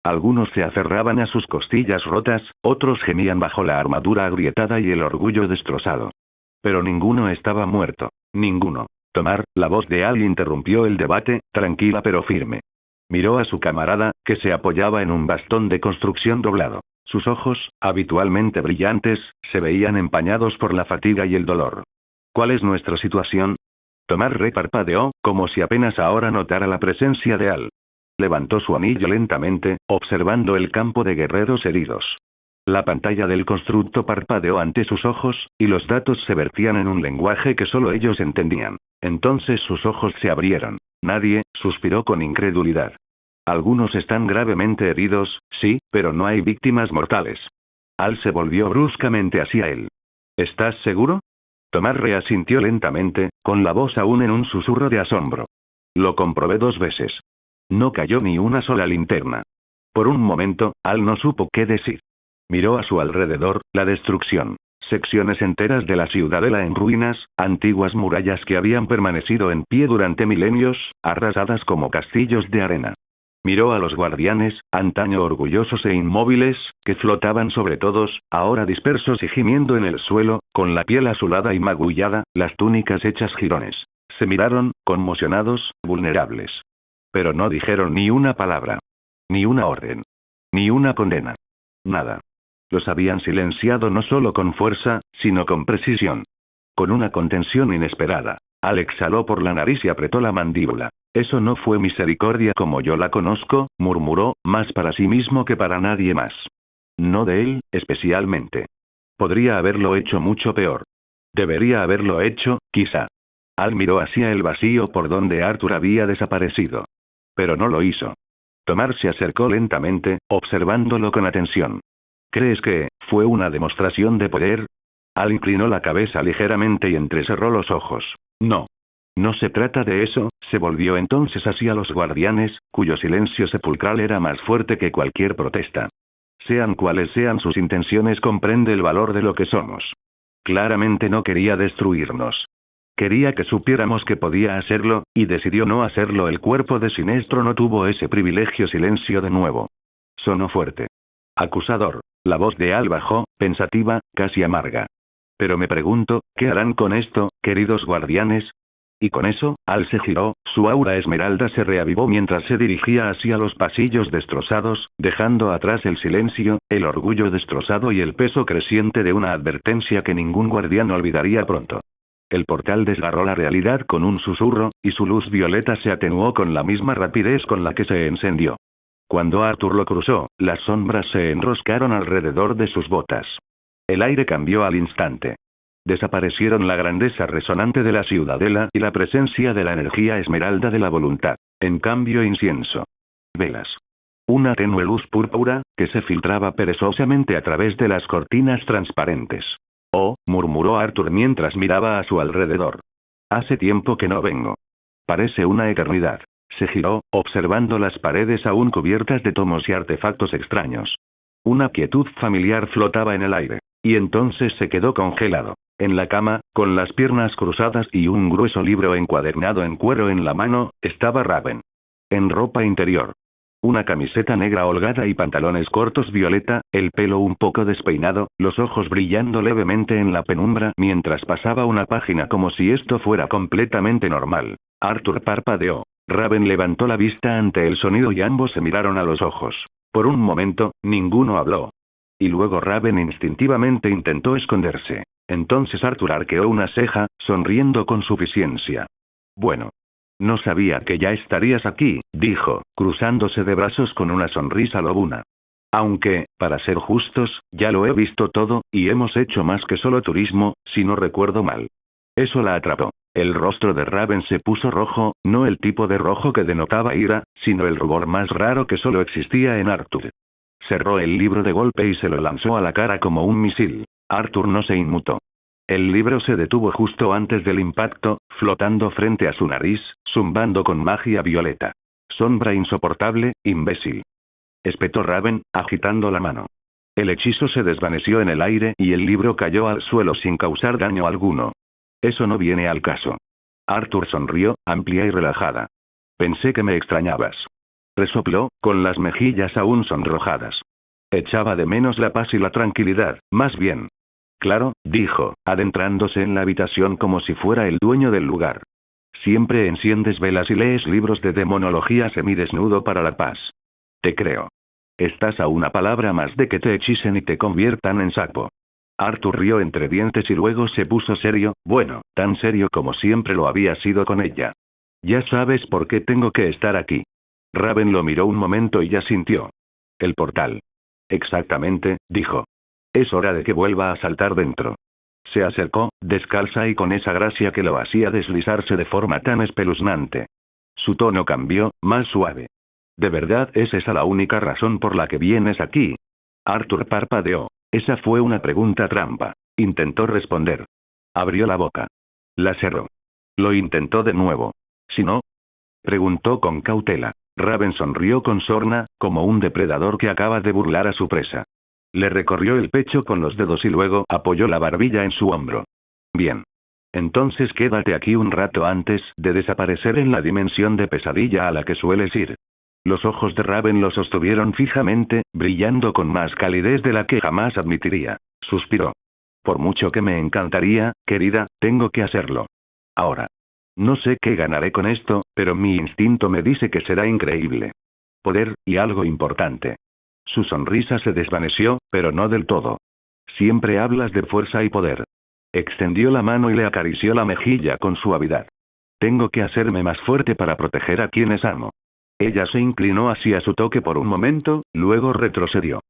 Algunos se aferraban a sus costillas rotas, otros gemían bajo la armadura agrietada y el orgullo destrozado. Pero ninguno estaba muerto. Ninguno. Tomar, la voz de Al interrumpió el debate, tranquila pero firme. Miró a su camarada, que se apoyaba en un bastón de construcción doblado. Sus ojos, habitualmente brillantes, se veían empañados por la fatiga y el dolor. ¿Cuál es nuestra situación? Tomar reparpadeó, como si apenas ahora notara la presencia de Al. Levantó su anillo lentamente, observando el campo de guerreros heridos. La pantalla del constructo parpadeó ante sus ojos, y los datos se vertían en un lenguaje que solo ellos entendían. Entonces sus ojos se abrieron. Nadie, suspiró con incredulidad. Algunos están gravemente heridos, sí, pero no hay víctimas mortales. Al se volvió bruscamente hacia él. ¿Estás seguro? Tomás reasintió lentamente, con la voz aún en un susurro de asombro. Lo comprobé 2 veces. No cayó ni una sola linterna. Por un momento, Al no supo qué decir. Miró a su alrededor, la destrucción. Secciones enteras de la ciudadela en ruinas, antiguas murallas que habían permanecido en pie durante milenios, arrasadas como castillos de arena. Miró a los guardianes, antaño orgullosos e inmóviles, que flotaban sobre todos, ahora dispersos y gimiendo en el suelo, con la piel azulada y magullada, las túnicas hechas jirones. Se miraron, conmocionados, vulnerables. Pero no dijeron ni una palabra. Ni una orden. Ni una condena. Nada. Los habían silenciado no solo con fuerza, sino con precisión. Con una contención inesperada. Al exhaló por la nariz y apretó la mandíbula. Eso no fue misericordia como yo la conozco, murmuró, más para sí mismo que para nadie más. No de él, especialmente. Podría haberlo hecho mucho peor. Debería haberlo hecho, quizá. Al miró hacia el vacío por donde Arthur había desaparecido. Pero no lo hizo. Tomás se acercó lentamente, observándolo con atención. ¿Crees que fue una demostración de poder? Al inclinó la cabeza ligeramente y entrecerró los ojos. No. No se trata de eso, se volvió entonces hacia los guardianes, cuyo silencio sepulcral era más fuerte que cualquier protesta. Sean cuales sean sus intenciones, comprende el valor de lo que somos. Claramente no quería destruirnos. Quería que supiéramos que podía hacerlo, y decidió no hacerlo. El cuerpo de Sinestro no tuvo ese privilegio. Silencio de nuevo. Sonó fuerte. Acusador. La voz de Al bajó, pensativa, casi amarga. Pero me pregunto, ¿qué harán con esto, queridos guardianes? Y con eso, Al se giró, su aura esmeralda se reavivó mientras se dirigía hacia los pasillos destrozados, dejando atrás el silencio, el orgullo destrozado y el peso creciente de una advertencia que ningún guardián olvidaría pronto. El portal desgarró la realidad con un susurro, y su luz violeta se atenuó con la misma rapidez con la que se encendió. Cuando Arthur lo cruzó, las sombras se enroscaron alrededor de sus botas. El aire cambió al instante. Desaparecieron la grandeza resonante de la ciudadela y la presencia de la energía esmeralda de la voluntad. En cambio, incienso. Velas. Una tenue luz púrpura, que se filtraba perezosamente a través de las cortinas transparentes. Oh, murmuró Arthur mientras miraba a su alrededor. Hace tiempo que no vengo. Parece una eternidad. Se giró, observando las paredes aún cubiertas de tomos y artefactos extraños. Una quietud familiar flotaba en el aire. Y entonces se quedó congelado. En la cama, con las piernas cruzadas y un grueso libro encuadernado en cuero en la mano, estaba Raven. En ropa interior. Una camiseta negra holgada y pantalones cortos violeta, el pelo un poco despeinado, los ojos brillando levemente en la penumbra mientras pasaba una página como si esto fuera completamente normal. Arthur parpadeó. Raven levantó la vista ante el sonido y ambos se miraron a los ojos. Por un momento, ninguno habló. Y luego Raven instintivamente intentó esconderse. Entonces Arthur arqueó una ceja, sonriendo con suficiencia. Bueno. No sabía que ya estarías aquí, dijo, cruzándose de brazos con una sonrisa lobuna. Aunque, para ser justos, ya lo he visto todo, y hemos hecho más que solo turismo, si no recuerdo mal. Eso la atrapó. El rostro de Raven se puso rojo, no el tipo de rojo que denotaba ira, sino el rubor más raro que solo existía en Arthur. Cerró el libro de golpe y se lo lanzó a la cara como un misil. Arthur no se inmutó. El libro se detuvo justo antes del impacto, flotando frente a su nariz, zumbando con magia violeta. Sombra insoportable, imbécil. Espetó Raven, agitando la mano. El hechizo se desvaneció en el aire y el libro cayó al suelo sin causar daño alguno. Eso no viene al caso. Arthur sonrió, amplia y relajada. Pensé que me extrañabas. Resopló, con las mejillas aún sonrojadas. Echaba de menos la paz y la tranquilidad, más bien. Claro, dijo, adentrándose en la habitación como si fuera el dueño del lugar. Siempre enciendes velas y lees libros de demonología semidesnudo para la paz. Te creo. Estás a una palabra más de que te hechicen y te conviertan en sapo. Arthur rió entre dientes y luego se puso serio, bueno, tan serio como siempre lo había sido con ella. Ya sabes por qué tengo que estar aquí. Raven lo miró un momento y asintió. El portal. Exactamente, dijo. Es hora de que vuelva a saltar dentro. Se acercó, descalza y con esa gracia que lo hacía deslizarse de forma tan espeluznante. Su tono cambió, más suave. ¿De verdad es esa la única razón por la que vienes aquí? Arthur parpadeó. Esa fue una pregunta trampa. Intentó responder. Abrió la boca. La cerró. Lo intentó de nuevo. ¿Si no? Preguntó con cautela. Raven sonrió con sorna, como un depredador que acaba de burlar a su presa. Le recorrió el pecho con los dedos y luego apoyó la barbilla en su hombro. Bien. Entonces quédate aquí un rato antes de desaparecer en la dimensión de pesadilla a la que sueles ir. Los ojos de Raven lo sostuvieron fijamente, brillando con más calidez de la que jamás admitiría. Suspiró. Por mucho que me encantaría, querida, tengo que hacerlo. Ahora. No sé qué ganaré con esto, pero mi instinto me dice que será increíble. Poder, y algo importante. Su sonrisa se desvaneció, pero no del todo. Siempre hablas de fuerza y poder. Extendió la mano y le acarició la mejilla con suavidad. Tengo que hacerme más fuerte para proteger a quienes amo. Ella se inclinó hacia su toque por un momento, luego retrocedió.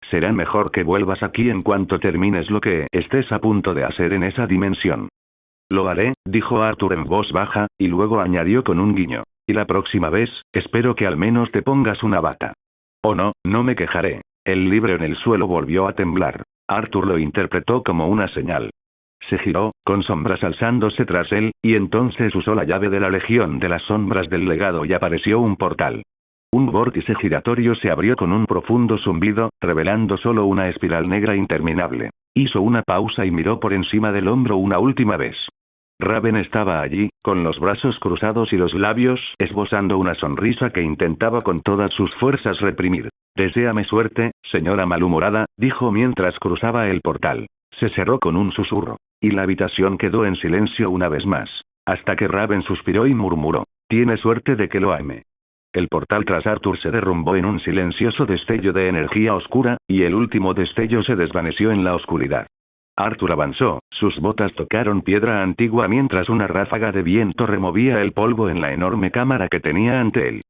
Será mejor que vuelvas aquí en cuanto termines lo que estés a punto de hacer en esa dimensión. Lo haré, dijo Arthur en voz baja, y luego añadió con un guiño. Y la próxima vez, espero que al menos te pongas una bata. Oh no, no me quejaré. El libro en el suelo volvió a temblar. Arthur lo interpretó como una señal. Se giró, con sombras alzándose tras él, y entonces usó la llave de la Legión de las Sombras del Legado y apareció un portal. Un vórtice giratorio se abrió con un profundo zumbido, revelando solo una espiral negra interminable. Hizo una pausa y miró por encima del hombro una última vez. Raven estaba allí, con los brazos cruzados y los labios esbozando una sonrisa que intentaba con todas sus fuerzas reprimir. Deséame suerte, señora malhumorada, dijo mientras cruzaba el portal. Se cerró con un susurro. Y la habitación quedó en silencio una vez más. Hasta que Raven suspiró y murmuró. Tiene suerte de que lo ame. El portal tras Arthur se derrumbó en un silencioso destello de energía oscura, y el último destello se desvaneció en la oscuridad. Arthur avanzó, sus botas tocaron piedra antigua mientras una ráfaga de viento removía el polvo en la enorme cámara que tenía ante él.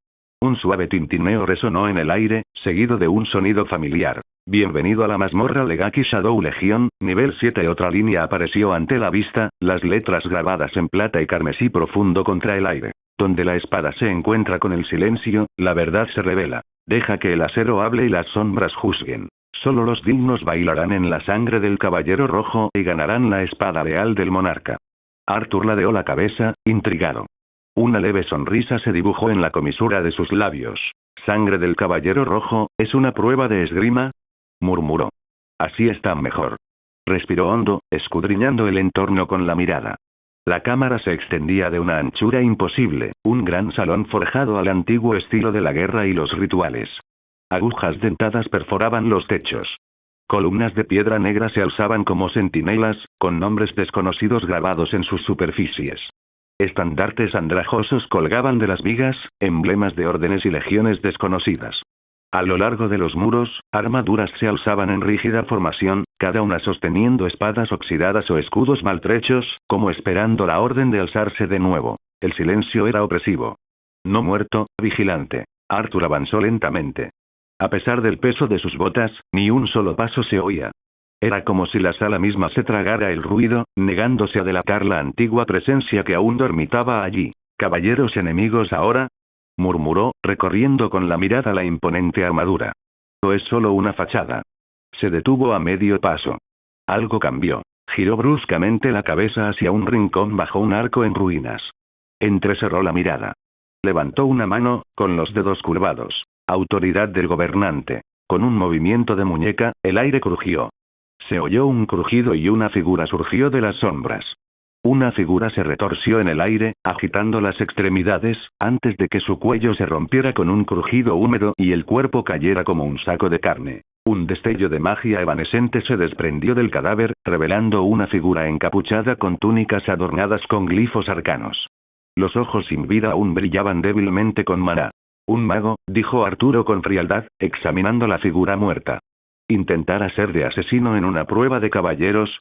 Un suave tintineo resonó en el aire, seguido de un sonido familiar. Bienvenido a la mazmorra Legaki Shadow Legion, nivel 7. Otra línea apareció ante la vista, las letras grabadas en plata y carmesí profundo contra el aire. Donde la espada se encuentra con el silencio, la verdad se revela. Deja que el acero hable y las sombras juzguen. Solo los dignos bailarán en la sangre del caballero rojo y ganarán la espada leal del monarca. Arthur ladeó la cabeza, intrigado. Una leve sonrisa se dibujó en la comisura de sus labios. ¿Sangre del caballero rojo, es una prueba de esgrima? Murmuró. Así está mejor. Respiró hondo, escudriñando el entorno con la mirada. La cámara se extendía de una anchura imposible, un gran salón forjado al antiguo estilo de la guerra y los rituales. Agujas dentadas perforaban los techos. Columnas de piedra negra se alzaban como centinelas, con nombres desconocidos grabados en sus superficies. Estandartes andrajosos colgaban de las vigas, emblemas de órdenes y legiones desconocidas. A lo largo de los muros, armaduras se alzaban en rígida formación, cada una sosteniendo espadas oxidadas o escudos maltrechos, como esperando la orden de alzarse de nuevo. El silencio era opresivo. No muerto, vigilante. Arthur avanzó lentamente. A pesar del peso de sus botas, ni un solo paso se oía. Era como si la sala misma se tragara el ruido, negándose a delatar la antigua presencia que aún dormitaba allí. ¿Caballeros enemigos ahora?, murmuró, recorriendo con la mirada la imponente armadura. ¿O es solo una fachada? Se detuvo a medio paso. Algo cambió. Giró bruscamente la cabeza hacia un rincón bajo un arco en ruinas. Entrecerró la mirada. Levantó una mano, con los dedos curvados. Autoridad del gobernante. Con un movimiento de muñeca, el aire crujió. Se oyó un crujido y una figura surgió de las sombras. Una figura se retorció en el aire, agitando las extremidades, antes de que su cuello se rompiera con un crujido húmedo y el cuerpo cayera como un saco de carne. Un destello de magia evanescente se desprendió del cadáver, revelando una figura encapuchada con túnicas adornadas con glifos arcanos. Los ojos sin vida aún brillaban débilmente con maná. Un mago, dijo Arturo con frialdad, examinando la figura muerta. ¿Intentar hacer de asesino en una prueba de caballeros?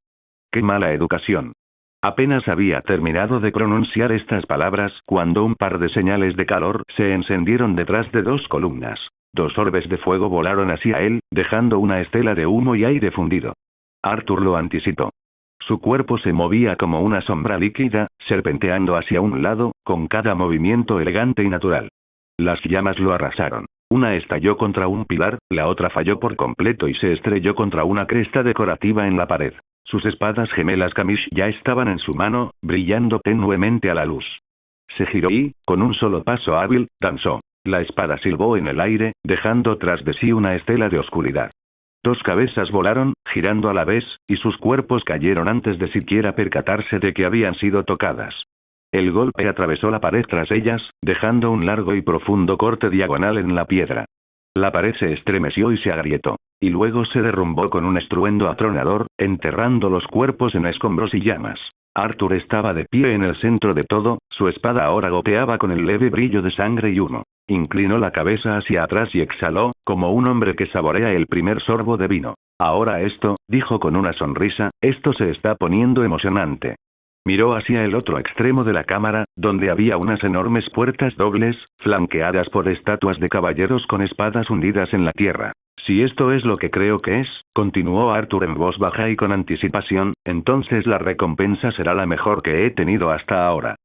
¡Qué mala educación! Apenas había terminado de pronunciar estas palabras cuando un par de señales de calor se encendieron detrás de dos columnas. Dos orbes de fuego volaron hacia él, dejando una estela de humo y aire fundido. Arthur lo anticipó. Su cuerpo se movía como una sombra líquida, serpenteando hacia un lado, con cada movimiento elegante y natural. Las llamas lo arrasaron. Una estalló contra un pilar, la otra falló por completo y se estrelló contra una cresta decorativa en la pared. Sus espadas gemelas Kamish ya estaban en su mano, brillando tenuemente a la luz. Se giró y, con un solo paso hábil, danzó. La espada silbó en el aire, dejando tras de sí una estela de oscuridad. Dos cabezas volaron, girando a la vez, y sus cuerpos cayeron antes de siquiera percatarse de que habían sido tocadas. El golpe atravesó la pared tras ellas, dejando un largo y profundo corte diagonal en la piedra. La pared se estremeció y se agrietó. Y luego se derrumbó con un estruendo atronador, enterrando los cuerpos en escombros y llamas. Arthur estaba de pie en el centro de todo, su espada ahora goteaba con el leve brillo de sangre y humo. Inclinó la cabeza hacia atrás y exhaló, como un hombre que saborea el primer sorbo de vino. Ahora esto, dijo con una sonrisa, esto se está poniendo emocionante. Miró hacia el otro extremo de la cámara, donde había unas enormes puertas dobles, flanqueadas por estatuas de caballeros con espadas hundidas en la tierra. Si esto es lo que creo que es, continuó Arthur en voz baja y con anticipación, entonces la recompensa será la mejor que he tenido hasta ahora.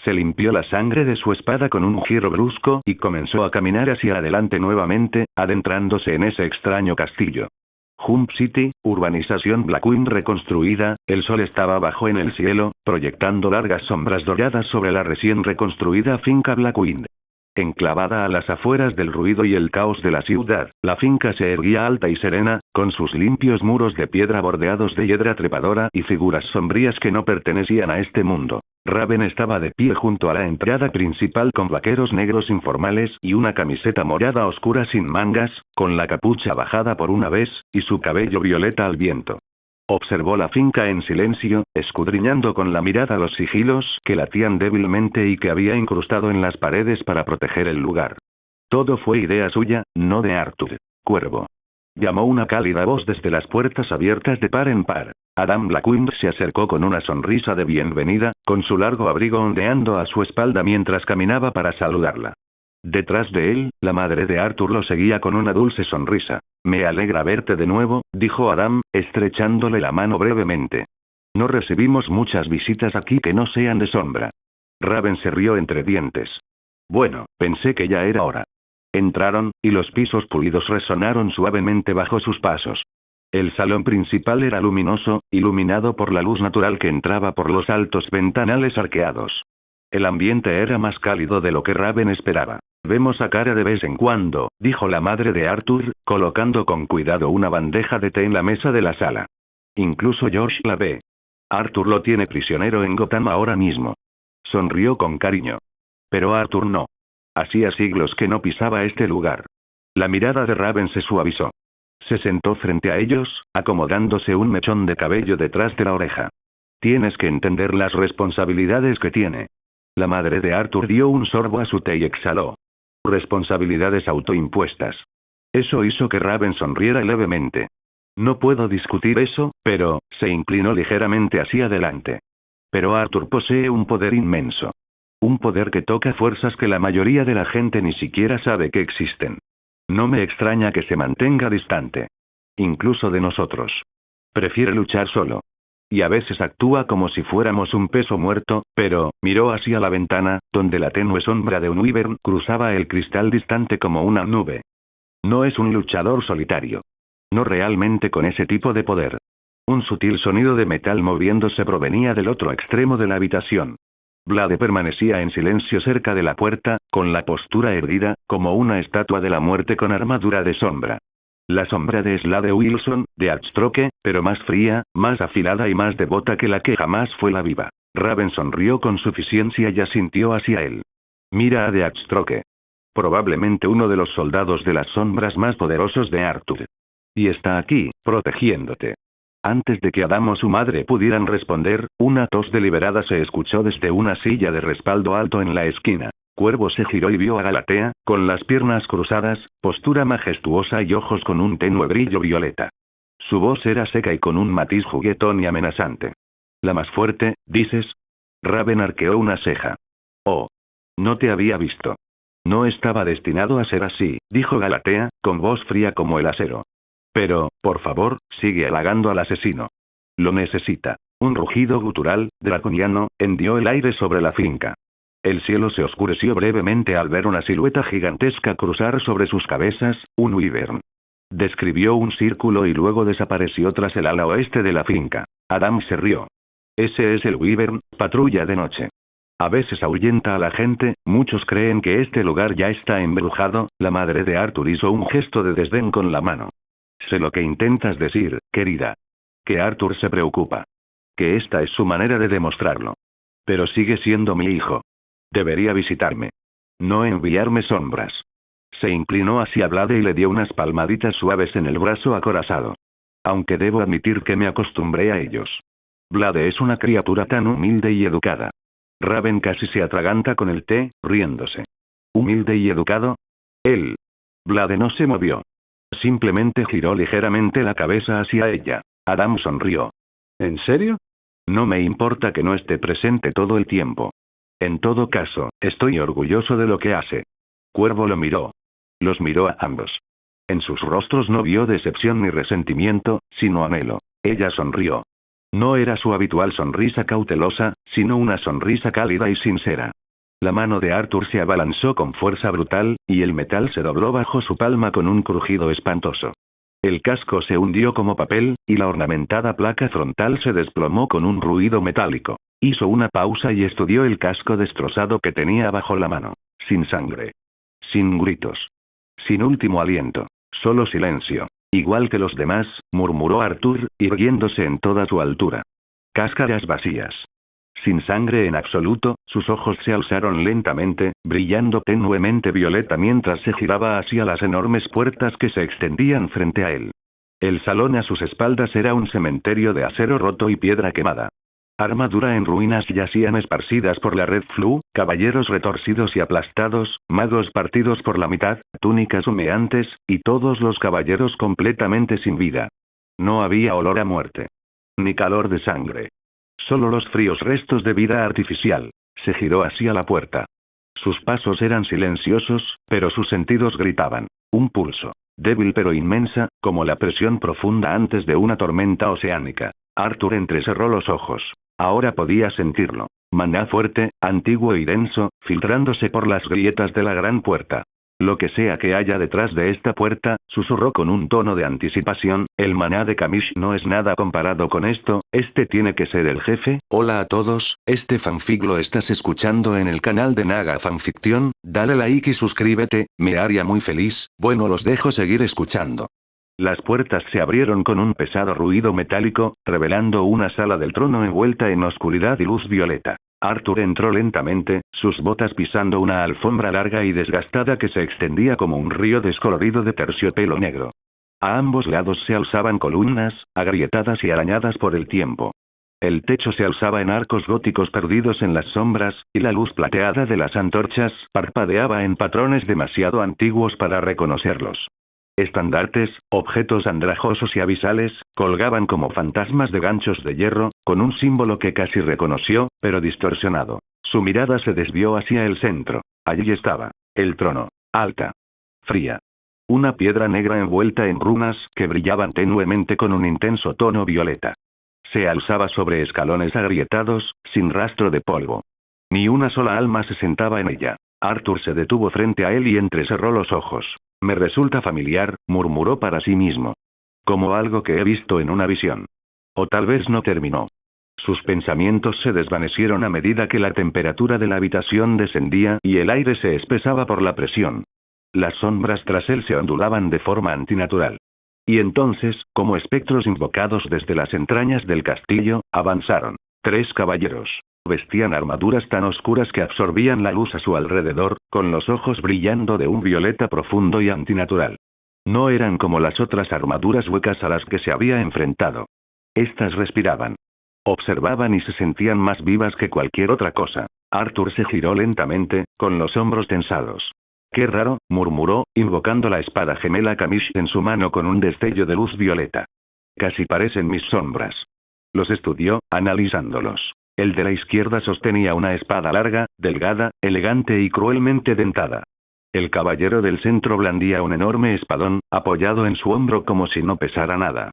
Se limpió la sangre de su espada con un giro brusco y comenzó a caminar hacia adelante nuevamente, adentrándose en ese extraño castillo. Jump City, urbanización Blackwind reconstruida, el sol estaba bajo en el cielo, proyectando largas sombras doradas sobre la recién reconstruida finca Blackwind. Enclavada a las afueras del ruido y el caos de la ciudad, la finca se erguía alta y serena, con sus limpios muros de piedra bordeados de hiedra trepadora y figuras sombrías que no pertenecían a este mundo. Raven estaba de pie junto a la entrada principal con vaqueros negros informales y una camiseta morada oscura sin mangas, con la capucha bajada por una vez, y su cabello violeta al viento. Observó la finca en silencio, escudriñando con la mirada los sigilos que latían débilmente y que había incrustado en las paredes para proteger el lugar. Todo fue idea suya, no de Arthur. Cuervo. Llamó una cálida voz desde las puertas abiertas de par en par. Adam Blackwind se acercó con una sonrisa de bienvenida, con su largo abrigo ondeando a su espalda mientras caminaba para saludarla. Detrás de él, la madre de Arthur lo seguía con una dulce sonrisa. Me alegra verte de nuevo, dijo Adam, estrechándole la mano brevemente. No recibimos muchas visitas aquí que no sean de sombra. Raven se rió entre dientes. Bueno, pensé que ya era hora. Entraron, y los pisos pulidos resonaron suavemente bajo sus pasos. El salón principal era luminoso, iluminado por la luz natural que entraba por los altos ventanales arqueados. El ambiente era más cálido de lo que Raven esperaba. Vemos a Cara de vez en cuando, dijo la madre de Arthur, colocando con cuidado una bandeja de té en la mesa de la sala. Incluso Josh la ve. Arthur lo tiene prisionero en Gotham ahora mismo. Sonrió con cariño. Pero Arthur no. Hacía siglos que no pisaba este lugar. La mirada de Raven se suavizó. Se sentó frente a ellos, acomodándose un mechón de cabello detrás de la oreja. Tienes que entender las responsabilidades que tiene. La madre de Arthur dio un sorbo a su té y exhaló. Responsabilidades autoimpuestas. Eso hizo que Raven sonriera levemente. No puedo discutir eso, pero, se inclinó ligeramente hacia adelante. Pero Arthur posee un poder inmenso. Un poder que toca fuerzas que la mayoría de la gente ni siquiera sabe que existen. No me extraña que se mantenga distante. Incluso de nosotros. Prefiere luchar solo. Y a veces actúa como si fuéramos un peso muerto, pero, miró hacia la ventana, donde la tenue sombra de un wyvern cruzaba el cristal distante como una nube. No es un luchador solitario. No realmente con ese tipo de poder. Un sutil sonido de metal moviéndose provenía del otro extremo de la habitación. Blade permanecía en silencio cerca de la puerta, con la postura erguida, como una estatua de la muerte con armadura de sombra. La sombra de Slade Wilson, de Archtroke, pero más fría, más afilada y más devota que la que jamás fue la viva. Raven sonrió con suficiencia y asintió hacia él. Mira a de Archtroke. Probablemente uno de los soldados de las sombras más poderosos de Arthur. Y está aquí, protegiéndote. Antes de que Adam o su madre pudieran responder, una tos deliberada se escuchó desde una silla de respaldo alto en la esquina. Cuervo se giró y vio a Galatea, con las piernas cruzadas, postura majestuosa y ojos con un tenue brillo violeta. Su voz era seca y con un matiz juguetón y amenazante. ¿La más fuerte, dices? Raven arqueó una ceja. Oh. No te había visto. No estaba destinado a ser así, dijo Galatea, con voz fría como el acero. Pero, por favor, sigue halagando al asesino. Lo necesita. Un rugido gutural, draconiano, hendió el aire sobre la finca. El cielo se oscureció brevemente al ver una silueta gigantesca cruzar sobre sus cabezas, un wyvern. Describió un círculo y luego desapareció tras el ala oeste de la finca. Adam se rió. Ese es el wyvern, patrulla de noche. A veces ahuyenta a la gente, muchos creen que este lugar ya está embrujado. La madre de Arthur hizo un gesto de desdén con la mano. Sé lo que intentas decir, querida. Que Arthur se preocupa. Que esta es su manera de demostrarlo. Pero sigue siendo mi hijo. Debería visitarme. No enviarme sombras. Se inclinó hacia Blade y le dio unas palmaditas suaves en el brazo acorazado. Aunque debo admitir que me acostumbré a ellos. Blade es una criatura tan humilde y educada. Raven casi se atraganta con el té, riéndose. ¿Humilde y educado? Él. Blade no se movió. Simplemente giró ligeramente la cabeza hacia ella. Adam sonrió. ¿En serio? No me importa que no esté presente todo el tiempo. En todo caso, estoy orgulloso de lo que hace. Cuervo lo miró. Los miró a ambos. En sus rostros no vio decepción ni resentimiento, sino anhelo. Ella sonrió. No era su habitual sonrisa cautelosa, sino una sonrisa cálida y sincera. La mano de Arthur se abalanzó con fuerza brutal, y el metal se dobló bajo su palma con un crujido espantoso. El casco se hundió como papel, y la ornamentada placa frontal se desplomó con un ruido metálico. Hizo una pausa y estudió el casco destrozado que tenía bajo la mano. Sin sangre. Sin gritos. Sin último aliento. Solo silencio. Igual que los demás, murmuró Arthur, irguiéndose en toda su altura. Cáscaras vacías. Sin sangre en absoluto, sus ojos se alzaron lentamente, brillando tenuemente violeta mientras se giraba hacia las enormes puertas que se extendían frente a él. El salón a sus espaldas era un cementerio de acero roto y piedra quemada. Armadura en ruinas yacían esparcidas por la Red Flue, caballeros retorcidos y aplastados, magos partidos por la mitad, túnicas humeantes, y todos los caballeros completamente sin vida. No había olor a muerte. Ni calor de sangre. Solo los fríos restos de vida artificial. Se giró hacia la puerta. Sus pasos eran silenciosos, pero sus sentidos gritaban. Un pulso. Débil pero inmensa, como la presión profunda antes de una tormenta oceánica. Arthur entrecerró los ojos. Ahora podía sentirlo. Maná fuerte, antiguo y denso, filtrándose por las grietas de la gran puerta. Lo que sea que haya detrás de esta puerta, susurró con un tono de anticipación, el maná de Kamish no es nada comparado con esto, este tiene que ser el jefe. Hola a todos, este fanfic lo estás escuchando en el canal de Naga Fanfiction, dale like y suscríbete, me haría muy feliz, bueno los dejo seguir escuchando. Las puertas se abrieron con un pesado ruido metálico, revelando una sala del trono envuelta en oscuridad y luz violeta. Arthur entró lentamente, sus botas pisando una alfombra larga y desgastada que se extendía como un río descolorido de terciopelo negro. A ambos lados se alzaban columnas, agrietadas y arañadas por el tiempo. El techo se alzaba en arcos góticos perdidos en las sombras, y la luz plateada de las antorchas parpadeaba en patrones demasiado antiguos para reconocerlos. Estandartes, objetos andrajosos y abisales, colgaban como fantasmas de ganchos de hierro, con un símbolo que casi reconoció, pero distorsionado. Su mirada se desvió hacia el centro. Allí estaba. El trono. Alta. Fría. Una piedra negra envuelta en runas que brillaban tenuemente con un intenso tono violeta. Se alzaba sobre escalones agrietados, sin rastro de polvo. Ni una sola alma se sentaba en ella. Arthur se detuvo frente a él y entrecerró los ojos. Me resulta familiar, murmuró para sí mismo. Como algo que he visto en una visión. O tal vez no terminó. Sus pensamientos se desvanecieron a medida que la temperatura de la habitación descendía y el aire se espesaba por la presión. Las sombras tras él se ondulaban de forma antinatural. Y entonces, como espectros invocados desde las entrañas del castillo, avanzaron. 3 caballeros. Vestían armaduras tan oscuras que absorbían la luz a su alrededor, con los ojos brillando de un violeta profundo y antinatural. No eran como las otras armaduras huecas a las que se había enfrentado. Estas respiraban. Observaban y se sentían más vivas que cualquier otra cosa. Arthur se giró lentamente, con los hombros tensados. Qué raro, murmuró, invocando la espada gemela Kamish en su mano con un destello de luz violeta. Casi parecen mis sombras. Los estudió, analizándolos. El de la izquierda sostenía una espada larga, delgada, elegante y cruelmente dentada. El caballero del centro blandía un enorme espadón, apoyado en su hombro como si no pesara nada.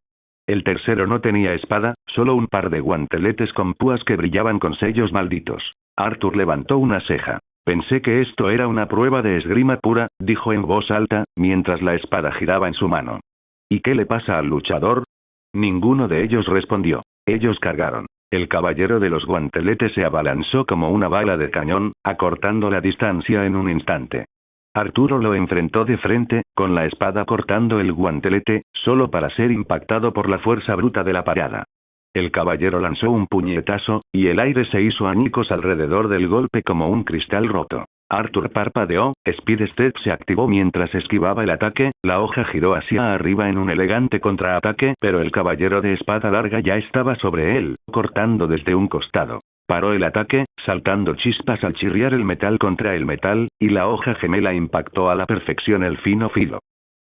El tercero no tenía espada, solo un par de guanteletes con púas que brillaban con sellos malditos. Arthur levantó una ceja. Pensé que esto era una prueba de esgrima pura, dijo en voz alta, mientras la espada giraba en su mano. ¿Y qué le pasa al luchador? Ninguno de ellos respondió. Ellos cargaron. El caballero de los guanteletes se abalanzó como una bala de cañón, acortando la distancia en un instante. Arturo lo enfrentó de frente, con la espada cortando el guantelete, solo para ser impactado por la fuerza bruta de la parada. El caballero lanzó un puñetazo, y el aire se hizo añicos alrededor del golpe como un cristal roto. Arthur parpadeó, Speed Step se activó mientras esquivaba el ataque, la hoja giró hacia arriba en un elegante contraataque, pero el caballero de espada larga ya estaba sobre él, cortando desde un costado. Paró el ataque, saltando chispas al chirriar el metal contra el metal, y la hoja gemela impactó a la perfección el fino filo.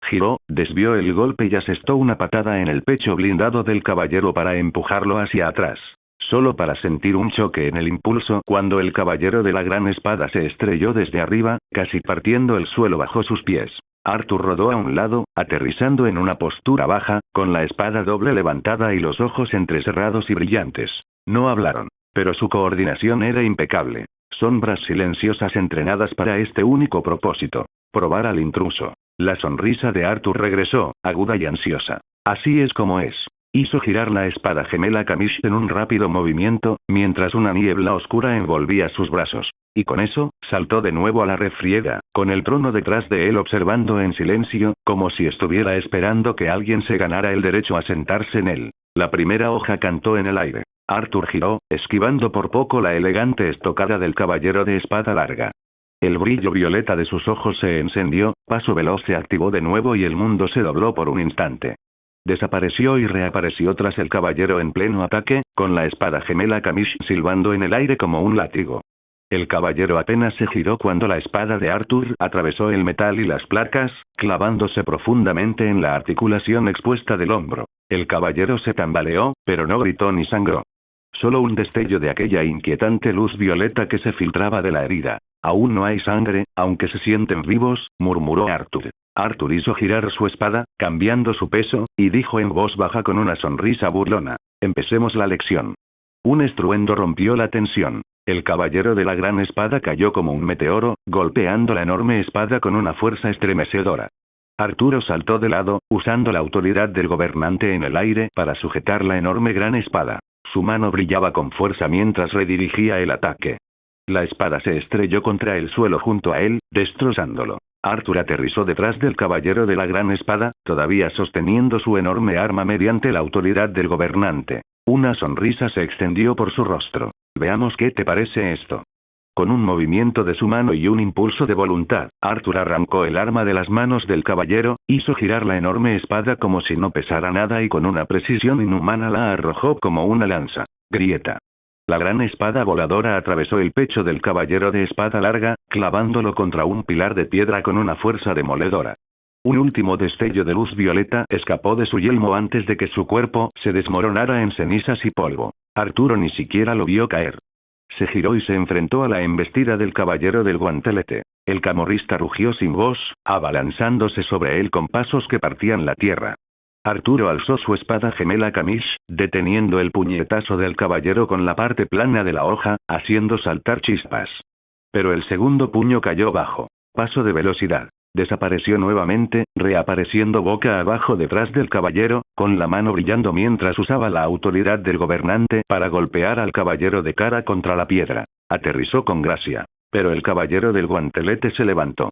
Giró, desvió el golpe y asestó una patada en el pecho blindado del caballero para empujarlo hacia atrás. Solo para sentir un choque en el impulso cuando el caballero de la gran espada se estrelló desde arriba, casi partiendo el suelo bajo sus pies. Arthur rodó a un lado, aterrizando en una postura baja, con la espada doble levantada y los ojos entrecerrados y brillantes. No hablaron, pero su coordinación era impecable. Sombras silenciosas entrenadas para este único propósito: probar al intruso. La sonrisa de Arthur regresó, aguda y ansiosa. Así es como es. Hizo girar la espada gemela Kamish en un rápido movimiento, mientras una niebla oscura envolvía sus brazos. Y con eso, saltó de nuevo a la refriega, con el trono detrás de él observando en silencio, como si estuviera esperando que alguien se ganara el derecho a sentarse en él. La primera hoja cantó en el aire. Arthur giró, esquivando por poco la elegante estocada del caballero de espada larga. El brillo violeta de sus ojos se encendió, paso veloz se activó de nuevo y el mundo se dobló por un instante. Desapareció y reapareció tras el caballero en pleno ataque, con la espada gemela Kamish silbando en el aire como un látigo. El caballero apenas se giró cuando la espada de Arthur atravesó el metal y las placas, clavándose profundamente en la articulación expuesta del hombro. El caballero se tambaleó, pero no gritó ni sangró. Solo un destello de aquella inquietante luz violeta que se filtraba de la herida. Aún no hay sangre, aunque se sienten vivos, murmuró Arthur. Arthur hizo girar su espada, cambiando su peso, y dijo en voz baja con una sonrisa burlona: empecemos la lección. Un estruendo rompió la tensión. El caballero de la gran espada cayó como un meteoro, golpeando la enorme espada con una fuerza estremecedora. Arturo saltó de lado, usando la autoridad del gobernante en el aire para sujetar la enorme gran espada. Su mano brillaba con fuerza mientras redirigía el ataque. La espada se estrelló contra el suelo junto a él, destrozándolo. Arthur aterrizó detrás del caballero de la gran espada, todavía sosteniendo su enorme arma mediante la autoridad del gobernante. Una sonrisa se extendió por su rostro. Veamos qué te parece esto. Con un movimiento de su mano y un impulso de voluntad, Arthur arrancó el arma de las manos del caballero, hizo girar la enorme espada como si no pesara nada y con una precisión inhumana la arrojó como una lanza. Grieta. La gran espada voladora atravesó el pecho del caballero de espada larga, clavándolo contra un pilar de piedra con una fuerza demoledora. Un último destello de luz violeta escapó de su yelmo antes de que su cuerpo se desmoronara en cenizas y polvo. Arturo ni siquiera lo vio caer. Se giró y se enfrentó a la embestida del caballero del guantelete. El camorrista rugió sin voz, abalanzándose sobre él con pasos que partían la tierra. Arturo alzó su espada gemela Kamish, deteniendo el puñetazo del caballero con la parte plana de la hoja, haciendo saltar chispas. Pero el segundo puño cayó bajo. Paso de velocidad. Desapareció nuevamente, reapareciendo boca abajo detrás del caballero, con la mano brillando mientras usaba la autoridad del gobernante para golpear al caballero de cara contra la piedra. Aterrizó con gracia. Pero el caballero del guantelete se levantó.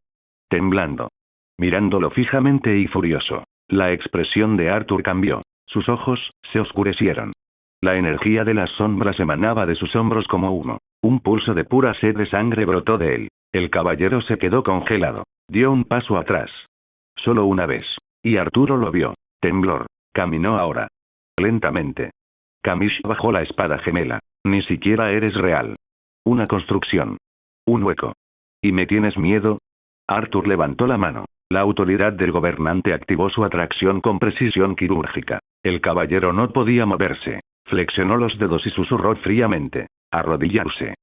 Temblando. Mirándolo fijamente y furioso. La expresión de Arthur cambió. Sus ojos se oscurecieron. La energía de las sombras emanaba de sus hombros como humo. Un pulso de pura sed de sangre brotó de él. El caballero se quedó congelado. Dio un paso atrás. Solo una vez. Y Arturo lo vio. Temblor. Caminó ahora. Lentamente. Kamish bajó la espada gemela. Ni siquiera eres real. Una construcción. Un hueco. ¿Y me tienes miedo? Arthur levantó la mano. La autoridad del gobernante activó su atracción con precisión quirúrgica. El caballero no podía moverse. Flexionó los dedos y susurró fríamente: arrodillarse.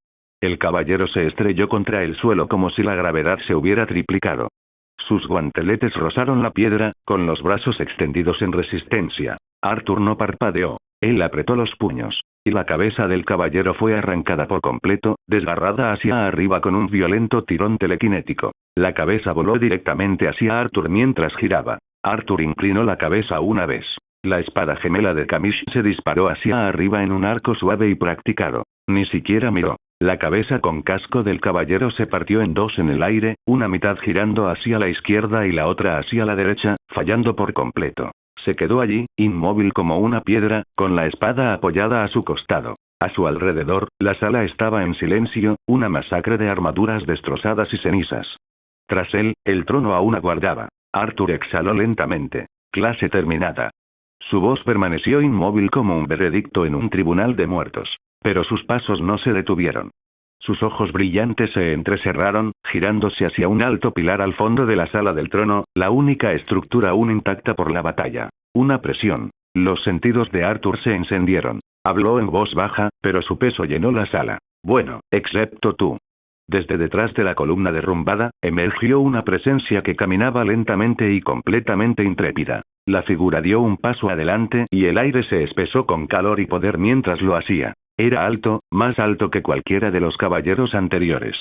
El caballero se estrelló contra el suelo como si la gravedad se hubiera triplicado. Sus guanteletes rozaron la piedra, con los brazos extendidos en resistencia. Arthur no parpadeó. Él apretó los puños. y la cabeza del caballero fue arrancada por completo, desgarrada hacia arriba con un violento tirón telequinético. La cabeza voló directamente hacia Arthur mientras giraba. Arthur inclinó la cabeza una vez. La espada gemela de Kamish se disparó hacia arriba en un arco suave y practicado. Ni siquiera miró. La cabeza con casco del caballero se partió en dos en el aire, una mitad girando hacia la izquierda y la otra hacia la derecha, fallando por completo. Se quedó allí, inmóvil como una piedra, con la espada apoyada a su costado. A su alrededor, la sala estaba en silencio, una masacre de armaduras destrozadas y cenizas. Tras él, el trono aún aguardaba. Arthur exhaló lentamente. Clase terminada. Su voz permaneció inmóvil como un veredicto en un tribunal de muertos. Pero sus pasos no se detuvieron. Sus ojos brillantes se entrecerraron, girándose hacia un alto pilar al fondo de la sala del trono, la única estructura aún intacta por la batalla. Una presión. Los sentidos de Arthur se encendieron. Habló en voz baja, pero su peso llenó la sala. Bueno, excepto tú. Desde detrás de la columna derrumbada, emergió una presencia que caminaba lentamente y completamente intrépida. La figura dio un paso adelante y el aire se espesó con calor y poder mientras lo hacía. Era alto, más alto que cualquiera de los caballeros anteriores.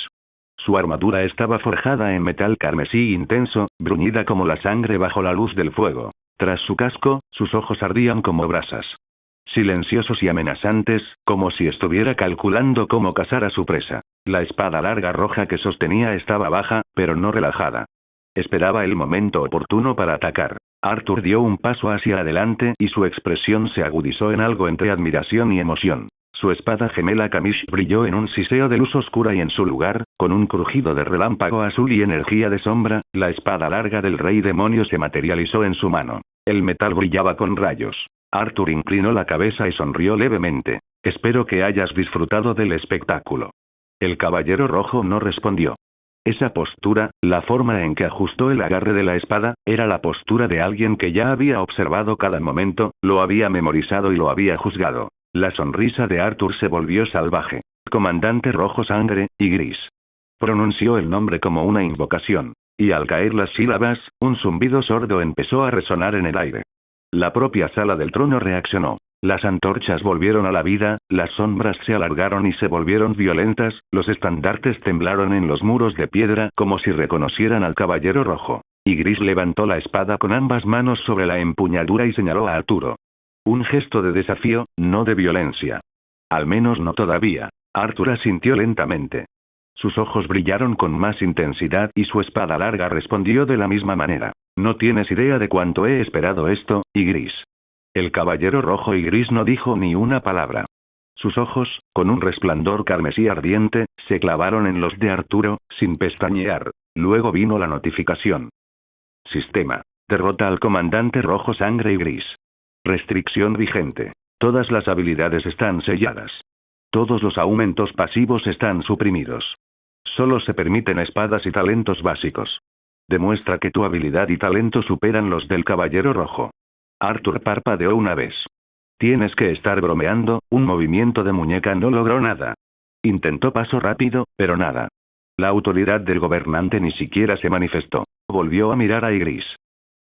Su armadura estaba forjada en metal carmesí intenso, bruñida como la sangre bajo la luz del fuego. Tras su casco, sus ojos ardían como brasas. Silenciosos y amenazantes, como si estuviera calculando cómo cazar a su presa. La espada larga roja que sostenía estaba baja, pero no relajada. Esperaba el momento oportuno para atacar. Arthur dio un paso hacia adelante y su expresión se agudizó en algo entre admiración y emoción. Su espada gemela Kamish brilló en un siseo de luz oscura y en su lugar, con un crujido de relámpago azul y energía de sombra, la espada larga del rey demonio se materializó en su mano. El metal brillaba con rayos. Arthur inclinó la cabeza y sonrió levemente. Espero que hayas disfrutado del espectáculo. El caballero rojo no respondió. Esa postura, la forma en que ajustó el agarre de la espada, era la postura de alguien que ya había observado cada momento, lo había memorizado y lo había juzgado. La sonrisa de Arthur se volvió salvaje. Comandante rojo sangre, y gris. Pronunció el nombre como una invocación. Y al caer las sílabas, un zumbido sordo empezó a resonar en el aire. La propia sala del trono reaccionó. Las antorchas volvieron a la vida, las sombras se alargaron y se volvieron violentas, los estandartes temblaron en los muros de piedra como si reconocieran al caballero rojo. Y Gris levantó la espada con ambas manos sobre la empuñadura y señaló a Arturo. Un gesto de desafío, no de violencia. Al menos no todavía. Arthur asintió lentamente. Sus ojos brillaron con más intensidad y su espada larga respondió de la misma manera. No tienes idea de cuánto he esperado esto, y Gris. El caballero rojo y gris no dijo ni una palabra. Sus ojos, con un resplandor carmesí ardiente, se clavaron en los de Arturo, sin pestañear. Luego vino la notificación. Sistema. Derrota al comandante rojo sangre y gris. Restricción vigente. Todas las habilidades están selladas. Todos los aumentos pasivos están suprimidos. Solo se permiten espadas y talentos básicos. Demuestra que tu habilidad y talento superan los del caballero rojo. Arthur parpadeó una vez. Tienes que estar bromeando, un movimiento de muñeca no logró nada. Intentó paso rápido, pero nada. La autoridad del gobernante ni siquiera se manifestó. Volvió a mirar a Igris.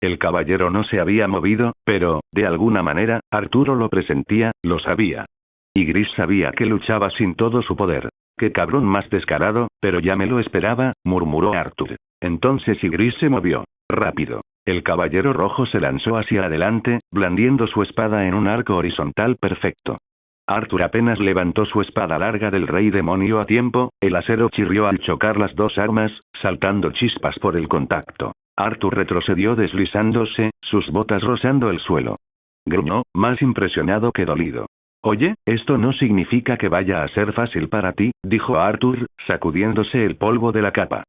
El caballero no se había movido, pero, de alguna manera, Arturo lo presentía, lo sabía. Igris sabía que luchaba sin todo su poder. Qué cabrón más descarado, pero ya me lo esperaba, murmuró Arthur. Entonces Igris se movió. Rápido. El caballero rojo se lanzó hacia adelante, blandiendo su espada en un arco horizontal perfecto. Arthur apenas levantó su espada larga del rey demonio a tiempo, el acero chirrió al chocar las dos armas, saltando chispas por el contacto. Arthur retrocedió deslizándose, sus botas rozando el suelo. Gruñó, más impresionado que dolido. Oye, esto no significa que vaya a ser fácil para ti, dijo Arthur, sacudiéndose el polvo de la capa.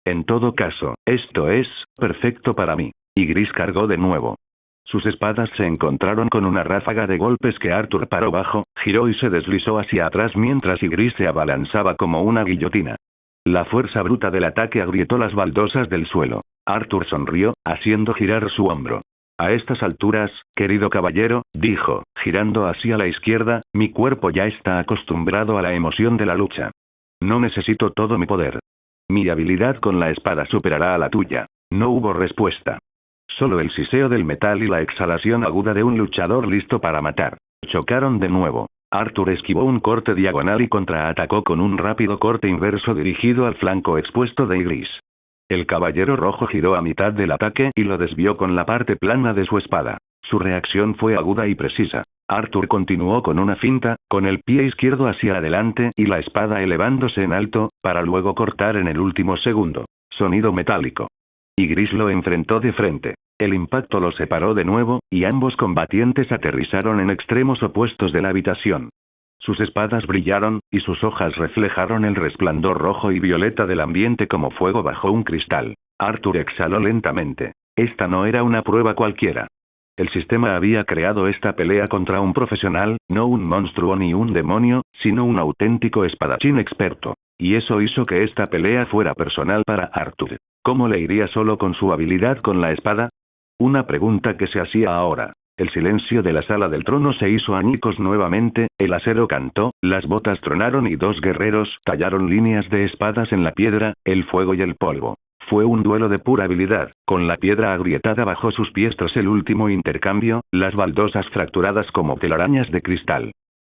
En todo caso, esto es perfecto para mí. Y Gris cargó de nuevo. Sus espadas se encontraron con una ráfaga de golpes que Arthur paró bajo, giró y se deslizó hacia atrás mientras Igris se abalanzaba como una guillotina. La fuerza bruta del ataque agrietó las baldosas del suelo. Arthur sonrió, haciendo girar su hombro. A estas alturas, querido caballero, dijo, girando hacia la izquierda, mi cuerpo ya está acostumbrado a la emoción de la lucha. No necesito todo mi poder. Mi habilidad con la espada superará a la tuya. No hubo respuesta. Solo el siseo del metal y la exhalación aguda de un luchador listo para matar. Chocaron de nuevo. Arthur esquivó un corte diagonal y contraatacó con un rápido corte inverso dirigido al flanco expuesto de Ygritte. El caballero rojo giró a mitad del ataque y lo desvió con la parte plana de su espada. Su reacción fue aguda y precisa. Arthur continuó con una finta, con el pie izquierdo hacia adelante y la espada elevándose en alto, para luego cortar en el último segundo. Sonido metálico. Ygritte lo enfrentó de frente. El impacto los separó de nuevo, y ambos combatientes aterrizaron en extremos opuestos de la habitación. Sus espadas brillaron, y sus hojas reflejaron el resplandor rojo y violeta del ambiente como fuego bajo un cristal. Arthur exhaló lentamente. Esta no era una prueba cualquiera. El sistema había creado esta pelea contra un profesional, no un monstruo ni un demonio, sino un auténtico espadachín experto. Y eso hizo que esta pelea fuera personal para Arthur. ¿Cómo le iría solo con su habilidad con la espada? Una pregunta que se hacía ahora. El silencio de la sala del trono se hizo añicos nuevamente, el acero cantó, las botas tronaron y dos guerreros tallaron líneas de espadas en la piedra, el fuego y el polvo. Fue un duelo de pura habilidad, con la piedra agrietada bajo sus pies tras el último intercambio, las baldosas fracturadas como telarañas de cristal.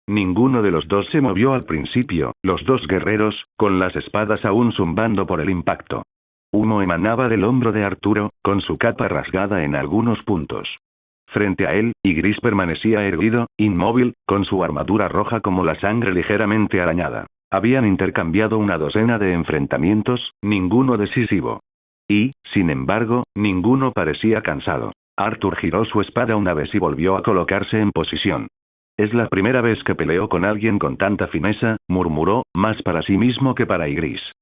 Ninguno de los dos se movió al principio, los dos guerreros, con las espadas aún zumbando por el impacto. Humo emanaba del hombro de Arturo, con su capa rasgada en algunos puntos. Frente a él, Ygritte permanecía erguido, inmóvil, con su armadura roja como la sangre ligeramente arañada. Habían intercambiado una docena de enfrentamientos, ninguno decisivo. Y, sin embargo, ninguno parecía cansado. Arthur giró su espada una vez y volvió a colocarse en posición. Es la primera vez que peleo con alguien con tanta fineza, murmuró, más para sí mismo que para Ygritte.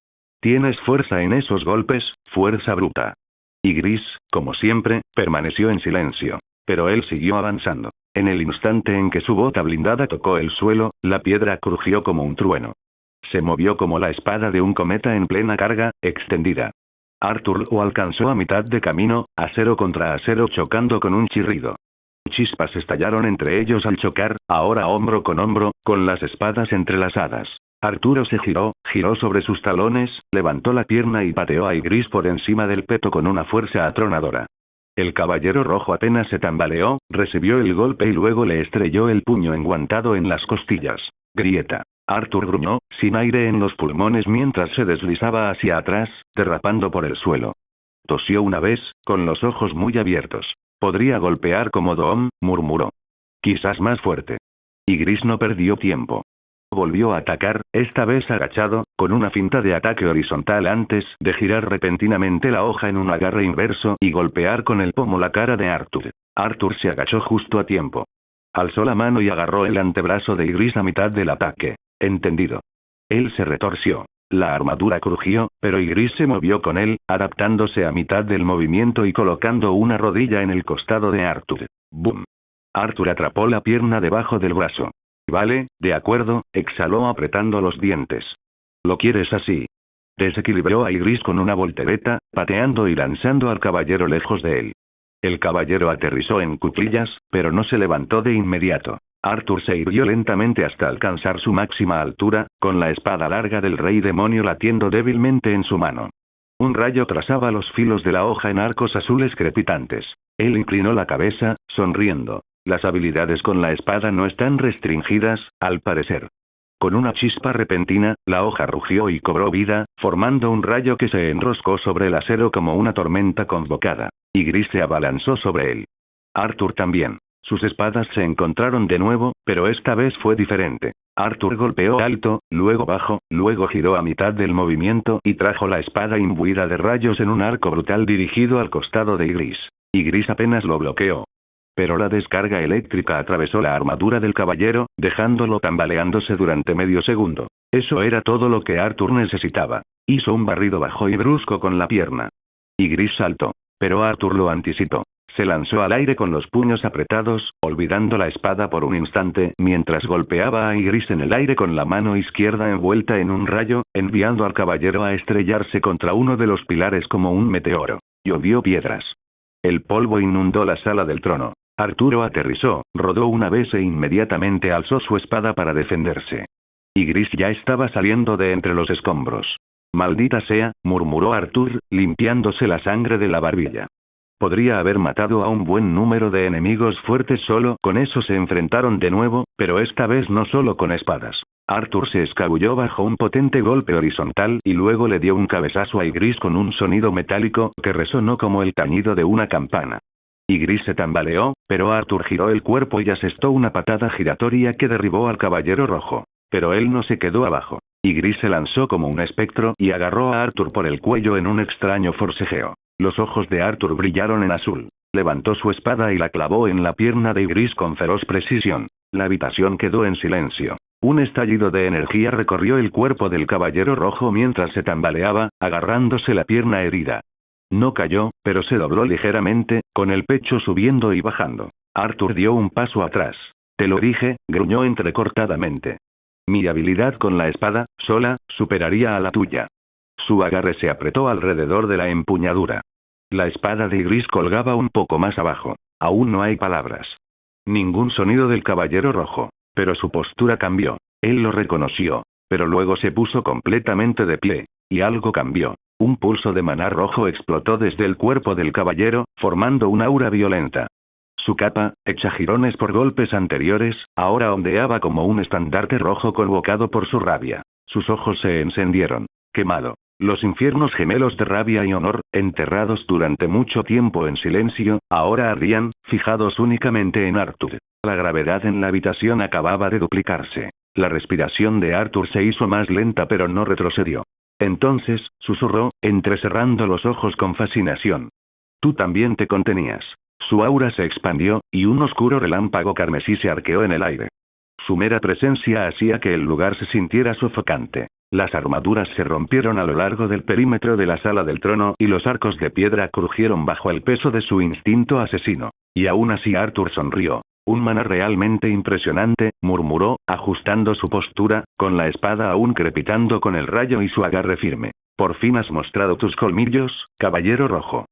Tienes fuerza en esos golpes, fuerza bruta. Ygritte, como siempre, permaneció en silencio. Pero él siguió avanzando. En el instante en que su bota blindada tocó el suelo, la piedra crujió como un trueno. Se movió como la espada de un cometa en plena carga, extendida. Arthur lo alcanzó a mitad de camino, acero contra acero chocando con un chirrido. Chispas estallaron entre ellos al chocar, ahora hombro, con las espadas entrelazadas. Arturo se giró sobre sus talones, levantó la pierna y pateó a Ygritte por encima del peto con una fuerza atronadora. El caballero rojo apenas se tambaleó, recibió el golpe y luego le estrelló el puño enguantado en las costillas. Grieta. Arthur gruñó, sin aire en los pulmones mientras se deslizaba hacia atrás, derrapando por el suelo. Tosió una vez, con los ojos muy abiertos. Podría golpear como Doom, murmuró. Quizás más fuerte. Ygritte no perdió tiempo. Volvió a atacar, esta vez agachado, con una finta de ataque horizontal antes de girar repentinamente la hoja en un agarre inverso y golpear con el pomo la cara de Arthur. Arthur se agachó justo a tiempo. Alzó la mano y agarró el antebrazo de Ygritte a mitad del ataque. Entendido. Él se retorció. La armadura crujió, pero Ygritte se movió con él, adaptándose a mitad del movimiento y colocando una rodilla en el costado de Arthur. ¡Bum! Arthur atrapó la pierna debajo del brazo. Vale, de acuerdo, exhaló apretando los dientes. ¿Lo quieres así? Desequilibró a Ygritte con una voltereta, pateando y lanzando al caballero lejos de él. El caballero aterrizó en cuclillas, pero no se levantó de inmediato. Arthur se irguió lentamente hasta alcanzar su máxima altura, con la espada larga del rey demonio latiendo débilmente en su mano. Un rayo trazaba los filos de la hoja en arcos azules crepitantes. Él inclinó la cabeza, sonriendo. Las habilidades con la espada no están restringidas, al parecer. Con una chispa repentina, la hoja rugió y cobró vida, formando un rayo que se enroscó sobre el acero como una tormenta convocada. Ygritte se abalanzó sobre él. Arthur también. Sus espadas se encontraron de nuevo, pero esta vez fue diferente. Arthur golpeó alto, luego bajo, luego giró a mitad del movimiento y trajo la espada imbuida de rayos en un arco brutal dirigido al costado de Ygritte. Ygritte apenas lo bloqueó. Pero la descarga eléctrica atravesó la armadura del caballero, dejándolo tambaleándose durante medio segundo. Eso era todo lo que Arthur necesitaba. Hizo un barrido bajo y brusco con la pierna. Ygritte saltó. Pero Arthur lo anticipó. Se lanzó al aire con los puños apretados, olvidando la espada por un instante, mientras golpeaba a Ygritte en el aire con la mano izquierda envuelta en un rayo, enviando al caballero a estrellarse contra uno de los pilares como un meteoro. Llovió piedras. El polvo inundó la sala del trono. Arturo aterrizó, rodó una vez e inmediatamente alzó su espada para defenderse. Ygritte ya estaba saliendo de entre los escombros. Maldita sea, murmuró Arthur, limpiándose la sangre de la barbilla. Podría haber matado a un buen número de enemigos fuertes solo con eso se enfrentaron de nuevo, pero esta vez no solo con espadas. Arthur se escabulló bajo un potente golpe horizontal y luego le dio un cabezazo a Ygritte con un sonido metálico que resonó como el tañido de una campana. Ygritte se tambaleó, pero Arthur giró el cuerpo y asestó una patada giratoria que derribó al caballero rojo. Pero él no se quedó abajo. Ygritte se lanzó como un espectro y agarró a Arthur por el cuello en un extraño forcejeo. Los ojos de Arthur brillaron en azul. Levantó su espada y la clavó en la pierna de Ygritte con feroz precisión. La habitación quedó en silencio. Un estallido de energía recorrió el cuerpo del caballero rojo mientras se tambaleaba, agarrándose la pierna herida. No cayó, pero se dobló ligeramente, con el pecho subiendo y bajando. Arthur dio un paso atrás. Te lo dije, gruñó entrecortadamente. Mi habilidad con la espada, sola, superaría a la tuya. Su agarre se apretó alrededor de la empuñadura. La espada de Ygritte colgaba un poco más abajo. Aún no hay palabras. Ningún sonido del caballero rojo. Pero su postura cambió. Él lo reconoció. Pero luego se puso completamente de pie. Y algo cambió. Un pulso de maná rojo explotó desde el cuerpo del caballero, formando un aura violenta. Su capa, hecha jirones por golpes anteriores, ahora ondeaba como un estandarte rojo convocado por su rabia. Sus ojos se encendieron. Quemado. Los infiernos gemelos de rabia y honor, enterrados durante mucho tiempo en silencio, ahora ardían, fijados únicamente en Arthur. La gravedad en la habitación acababa de duplicarse. La respiración de Arthur se hizo más lenta pero no retrocedió. Entonces, susurró, entrecerrando los ojos con fascinación. Tú también te contenías. Su aura se expandió, y un oscuro relámpago carmesí se arqueó en el aire. Su mera presencia hacía que el lugar se sintiera sofocante. Las armaduras se rompieron a lo largo del perímetro de la sala del trono y los arcos de piedra crujieron bajo el peso de su instinto asesino. Y aún así Arthur sonrió. Un maná realmente impresionante, murmuró, ajustando su postura, con la espada aún crepitando con el rayo y su agarre firme. Por fin has mostrado tus colmillos, caballero rojo.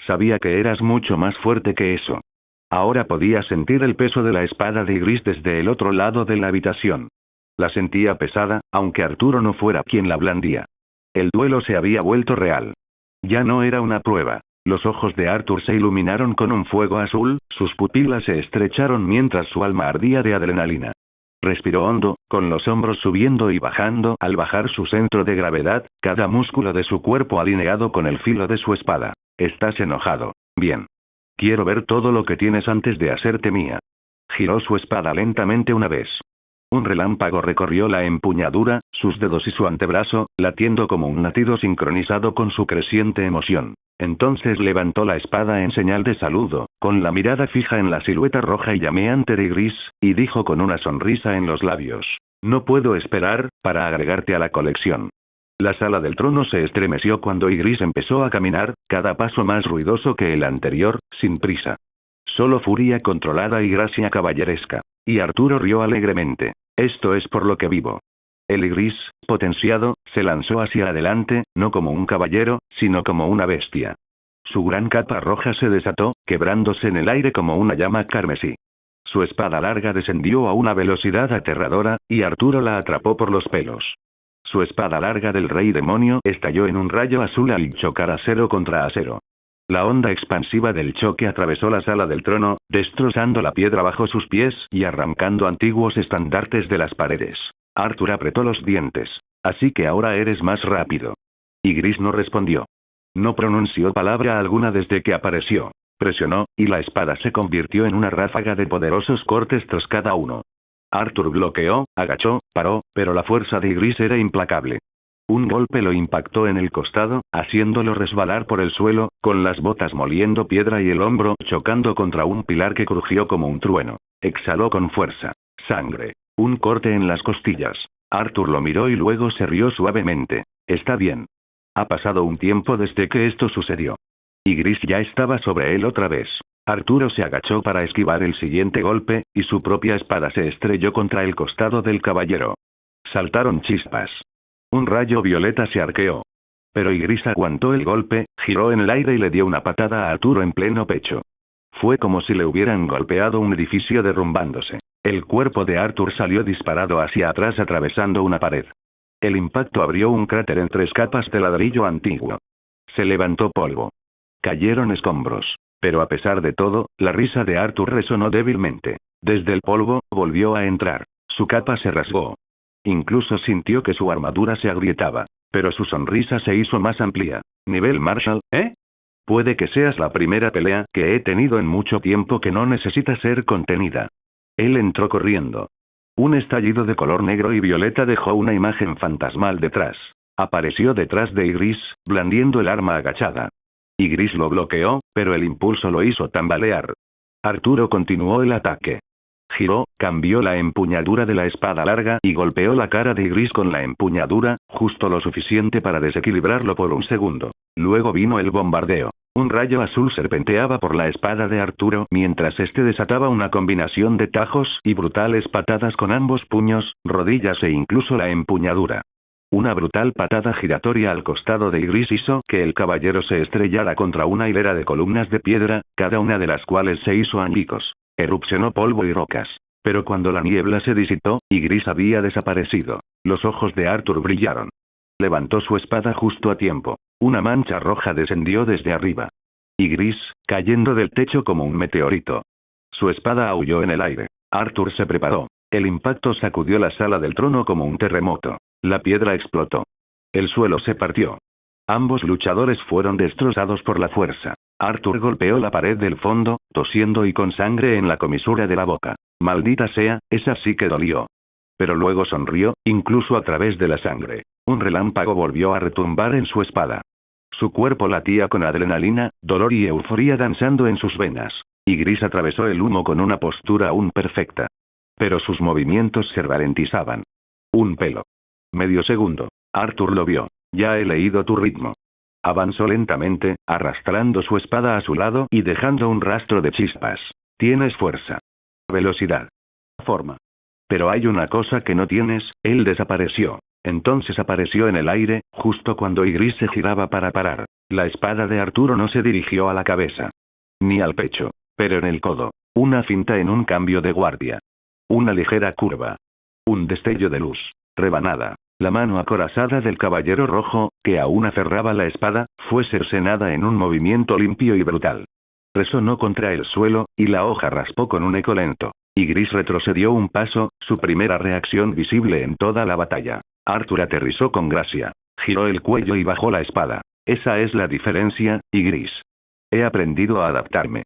Sabía que eras mucho más fuerte que eso. Ahora podía sentir el peso de la espada de Ygritte desde el otro lado de la habitación. La sentía pesada, aunque Arturo no fuera quien la blandía. El duelo se había vuelto real. Ya no era una prueba. Los ojos de Arthur se iluminaron con un fuego azul, sus pupilas se estrecharon mientras su alma ardía de adrenalina. Respiró hondo, con los hombros subiendo y bajando al bajar su centro de gravedad, cada músculo de su cuerpo alineado con el filo de su espada. Estás enojado. Bien. Quiero ver todo lo que tienes antes de hacerte mía. Giró su espada lentamente una vez. Un relámpago recorrió la empuñadura, sus dedos y su antebrazo, latiendo como un latido sincronizado con su creciente emoción. Entonces levantó la espada en señal de saludo, con la mirada fija en la silueta roja y llameante de Ygritte, y dijo con una sonrisa en los labios: no puedo esperar, para agregarte a la colección. La sala del trono se estremeció cuando Ygritte empezó a caminar, cada paso más ruidoso que el anterior, sin prisa. Solo furia controlada y gracia caballeresca. Y Arturo rió alegremente. Esto es por lo que vivo. El Ygritte, potenciado, se lanzó hacia adelante, no como un caballero, sino como una bestia. Su gran capa roja se desató, quebrándose en el aire como una llama carmesí. Su espada larga descendió a una velocidad aterradora, y Arturo la atrapó por los pelos. Su espada larga del rey demonio estalló en un rayo azul al chocar acero contra acero. La onda expansiva del choque atravesó la sala del trono, destrozando la piedra bajo sus pies y arrancando antiguos estandartes de las paredes. Arthur apretó los dientes. Así que ahora eres más rápido. Ygritte no respondió. No pronunció palabra alguna desde que apareció. Presionó, y la espada se convirtió en una ráfaga de poderosos cortes tras cada uno. Arthur bloqueó, agachó, paró, pero la fuerza de Ygritte era implacable. Un golpe lo impactó en el costado, haciéndolo resbalar por el suelo, con las botas moliendo piedra y el hombro chocando contra un pilar que crujió como un trueno. Exhaló con fuerza. Sangre. Un corte en las costillas. Arthur lo miró y luego se rió suavemente. Está bien. Ha pasado un tiempo desde que esto sucedió. Ygritte ya estaba sobre él otra vez. Arturo se agachó para esquivar el siguiente golpe, y su propia espada se estrelló contra el costado del caballero. Saltaron chispas. Un rayo violeta se arqueó. Pero Ygritte aguantó el golpe, giró en el aire y le dio una patada a Arturo en pleno pecho. Fue como si le hubieran golpeado un edificio derrumbándose. El cuerpo de Arthur salió disparado hacia atrás atravesando una pared. El impacto abrió un cráter en 3 capas de ladrillo antiguo. Se levantó polvo. Cayeron escombros. Pero a pesar de todo, la risa de Arthur resonó débilmente. Desde el polvo, volvió a entrar. Su capa se rasgó. Incluso sintió que su armadura se agrietaba. Pero su sonrisa se hizo más amplia. Nivel Marshall, ¿eh? Puede que seas la primera pelea que he tenido en mucho tiempo que no necesita ser contenida. Él entró corriendo. Un estallido de color negro y violeta dejó una imagen fantasmal detrás. Apareció detrás de Ygritte, blandiendo el arma agachada. Ygritte lo bloqueó, pero el impulso lo hizo tambalear. Arturo continuó el ataque. Giró, cambió la empuñadura de la espada larga y golpeó la cara de Ygritte con la empuñadura, justo lo suficiente para desequilibrarlo por un segundo. Luego vino el bombardeo. Un rayo azul serpenteaba por la espada de Arturo mientras este desataba una combinación de tajos y brutales patadas con ambos puños, rodillas e incluso la empuñadura. Una brutal patada giratoria al costado de Ygritte hizo que el caballero se estrellara contra una hilera de columnas de piedra, cada una de las cuales se hizo añicos. Erupcionó polvo y rocas. Pero cuando la niebla se disipó, Ygritte había desaparecido. Los ojos de Arthur brillaron. Levantó su espada justo a tiempo. Una mancha roja descendió desde arriba. Ygritte, cayendo del techo como un meteorito. Su espada aulló en el aire. Arthur se preparó. El impacto sacudió la sala del trono como un terremoto. La piedra explotó. El suelo se partió. Ambos luchadores fueron destrozados por la fuerza. Arthur golpeó la pared del fondo, tosiendo y con sangre en la comisura de la boca. Maldita sea, esa sí que dolió. Pero luego sonrió, incluso a través de la sangre. Un relámpago volvió a retumbar en su espada. Su cuerpo latía con adrenalina, dolor y euforia danzando en sus venas. Ygritte atravesó el humo con una postura aún perfecta. Pero sus movimientos se ralentizaban. Un pelo. Medio segundo. Arthur lo vio. Ya he leído tu ritmo. Avanzó lentamente, arrastrando su espada a su lado y dejando un rastro de chispas. Tienes fuerza. Velocidad. Forma. Pero hay una cosa que no tienes, él desapareció. Entonces apareció en el aire, justo cuando Ygritte se giraba para parar. La espada de Arturo no se dirigió a la cabeza. Ni al pecho. Pero en el codo. Una finta en un cambio de guardia. Una ligera curva. Un destello de luz. Rebanada. La mano acorazada del caballero rojo, que aún aferraba la espada, fue cercenada en un movimiento limpio y brutal. Resonó contra el suelo, y la hoja raspó con un eco lento. Ygritte retrocedió un paso, su primera reacción visible en toda la batalla. Arthur aterrizó con gracia. Giró el cuello y bajó la espada. Esa es la diferencia, Ygritte. He aprendido a adaptarme.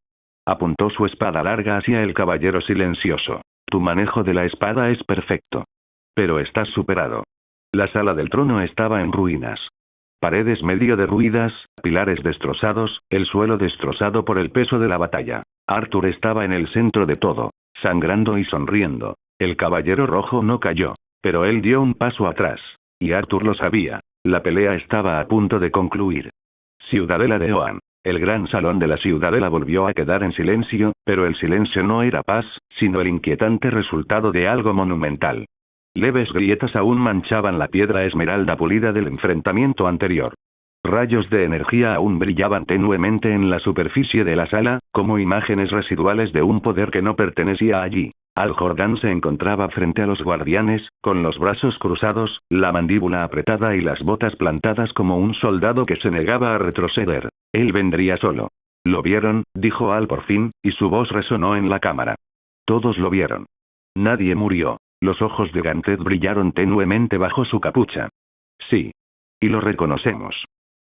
Apuntó su espada larga hacia el caballero silencioso. Tu manejo de la espada es perfecto. Pero estás superado. La sala del trono estaba en ruinas. Paredes medio derruidas, pilares destrozados, el suelo destrozado por el peso de la batalla. Arthur estaba en el centro de todo, sangrando y sonriendo. El caballero rojo no cayó. Pero él dio un paso atrás. Y Arthur lo sabía. La pelea estaba a punto de concluir. Ciudadela de Oan. El gran salón de la ciudadela volvió a quedar en silencio, pero el silencio no era paz, sino el inquietante resultado de algo monumental. Leves grietas aún manchaban la piedra esmeralda pulida del enfrentamiento anterior. Rayos de energía aún brillaban tenuemente en la superficie de la sala, como imágenes residuales de un poder que no pertenecía allí. Al Jordan se encontraba frente a los guardianes, con los brazos cruzados, la mandíbula apretada y las botas plantadas como un soldado que se negaba a retroceder. Él vendría solo. ¿Lo vieron?, dijo Al por fin, y su voz resonó en la cámara. Todos lo vieron. Nadie murió. Los ojos de Gantet brillaron tenuemente bajo su capucha. Sí. Y lo reconocemos.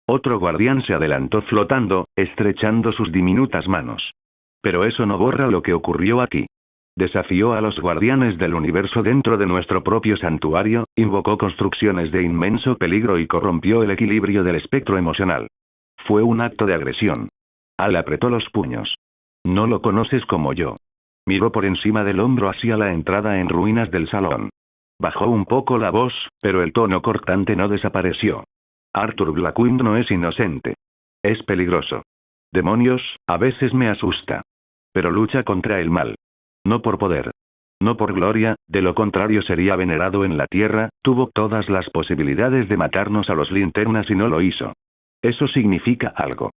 Otro guardián se adelantó flotando, estrechando sus diminutas manos. Pero eso no borra lo que ocurrió aquí. Desafió a los guardianes del universo dentro de nuestro propio santuario, invocó construcciones de inmenso peligro y corrompió el equilibrio del espectro emocional. Fue un acto de agresión. Al apretó los puños. No lo conoces como yo. Miró por encima del hombro hacia la entrada en ruinas del salón. Bajó un poco la voz, pero el tono cortante no desapareció. Arthur Blackwind no es inocente. Es peligroso. Demonios, a veces me asusta. Pero lucha contra el mal. No por poder. No por gloria, de lo contrario sería venerado en la tierra, tuvo todas las posibilidades de matarnos a los linternas y no lo hizo. Eso significa algo.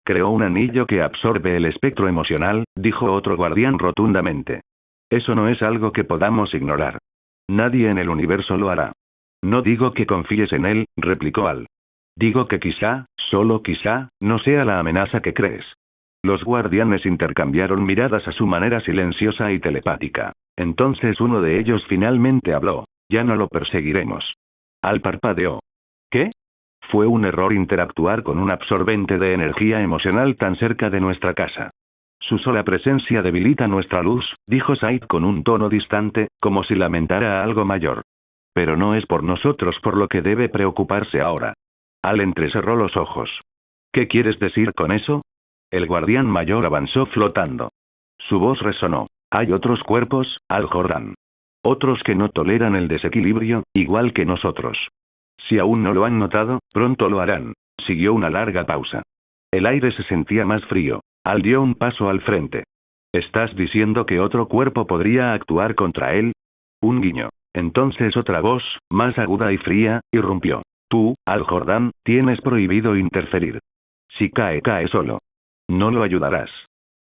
Creó un anillo que absorbe el espectro emocional, dijo otro guardián rotundamente. Eso no es algo que podamos ignorar. Nadie en el universo lo hará. No digo que confíes en él, replicó Al. Digo que quizá, solo quizá, no sea la amenaza que crees. Los guardianes intercambiaron miradas a su manera silenciosa y telepática. Entonces uno de ellos finalmente habló. Ya no lo perseguiremos. Al parpadeó. ¿Qué? Fue un error interactuar con un absorbente de energía emocional tan cerca de nuestra casa. Su sola presencia debilita nuestra luz, dijo Said con un tono distante, como si lamentara algo mayor. Pero no es por nosotros por lo que debe preocuparse ahora. Al entrecerró los ojos. ¿Qué quieres decir con eso? El guardián mayor avanzó flotando. Su voz resonó. Hay otros cuerpos, Al-Jordán. Otros que no toleran el desequilibrio, igual que nosotros. Si aún no lo han notado, pronto lo harán. Siguió una larga pausa. El aire se sentía más frío. Al dio un paso al frente. ¿Estás diciendo que otro cuerpo podría actuar contra él? Un guiño. Entonces otra voz, más aguda y fría, irrumpió. Tú, Al-Jordán, tienes prohibido interferir. Si cae, cae solo. No lo ayudarás.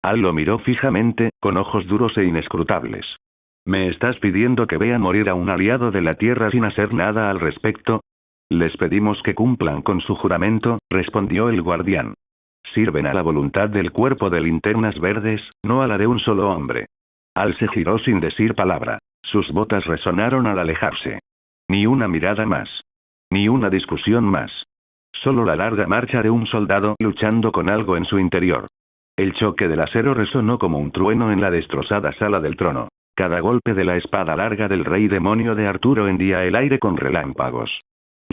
Al lo miró fijamente, con ojos duros e inescrutables. ¿Me estás pidiendo que vea morir a un aliado de la Tierra sin hacer nada al respecto? Les pedimos que cumplan con su juramento, respondió el guardián. Sirven a la voluntad del cuerpo de linternas verdes, no a la de un solo hombre. Al se giró sin decir palabra. Sus botas resonaron al alejarse. Ni una mirada más. Ni una discusión más. Solo la larga marcha de un soldado luchando con algo en su interior. El choque del acero resonó como un trueno en la destrozada sala del trono. Cada golpe de la espada larga del rey demonio de Arturo hendía el aire con relámpagos.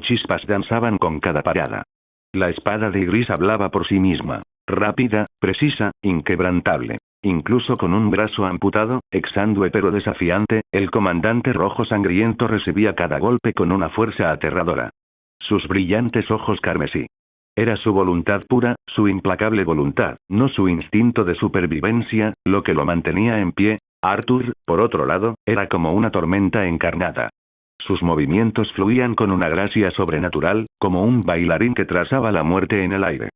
Chispas danzaban con cada parada. La espada de Ygritte hablaba por sí misma. Rápida, precisa, inquebrantable. Incluso con un brazo amputado, exangüe pero desafiante, el comandante rojo sangriento recibía cada golpe con una fuerza aterradora. Sus brillantes ojos carmesí. Era su voluntad pura, su implacable voluntad, no su instinto de supervivencia, lo que lo mantenía en pie. Arthur, por otro lado, era como una tormenta encarnada. Sus movimientos fluían con una gracia sobrenatural, como un bailarín que trazaba la muerte en el aire.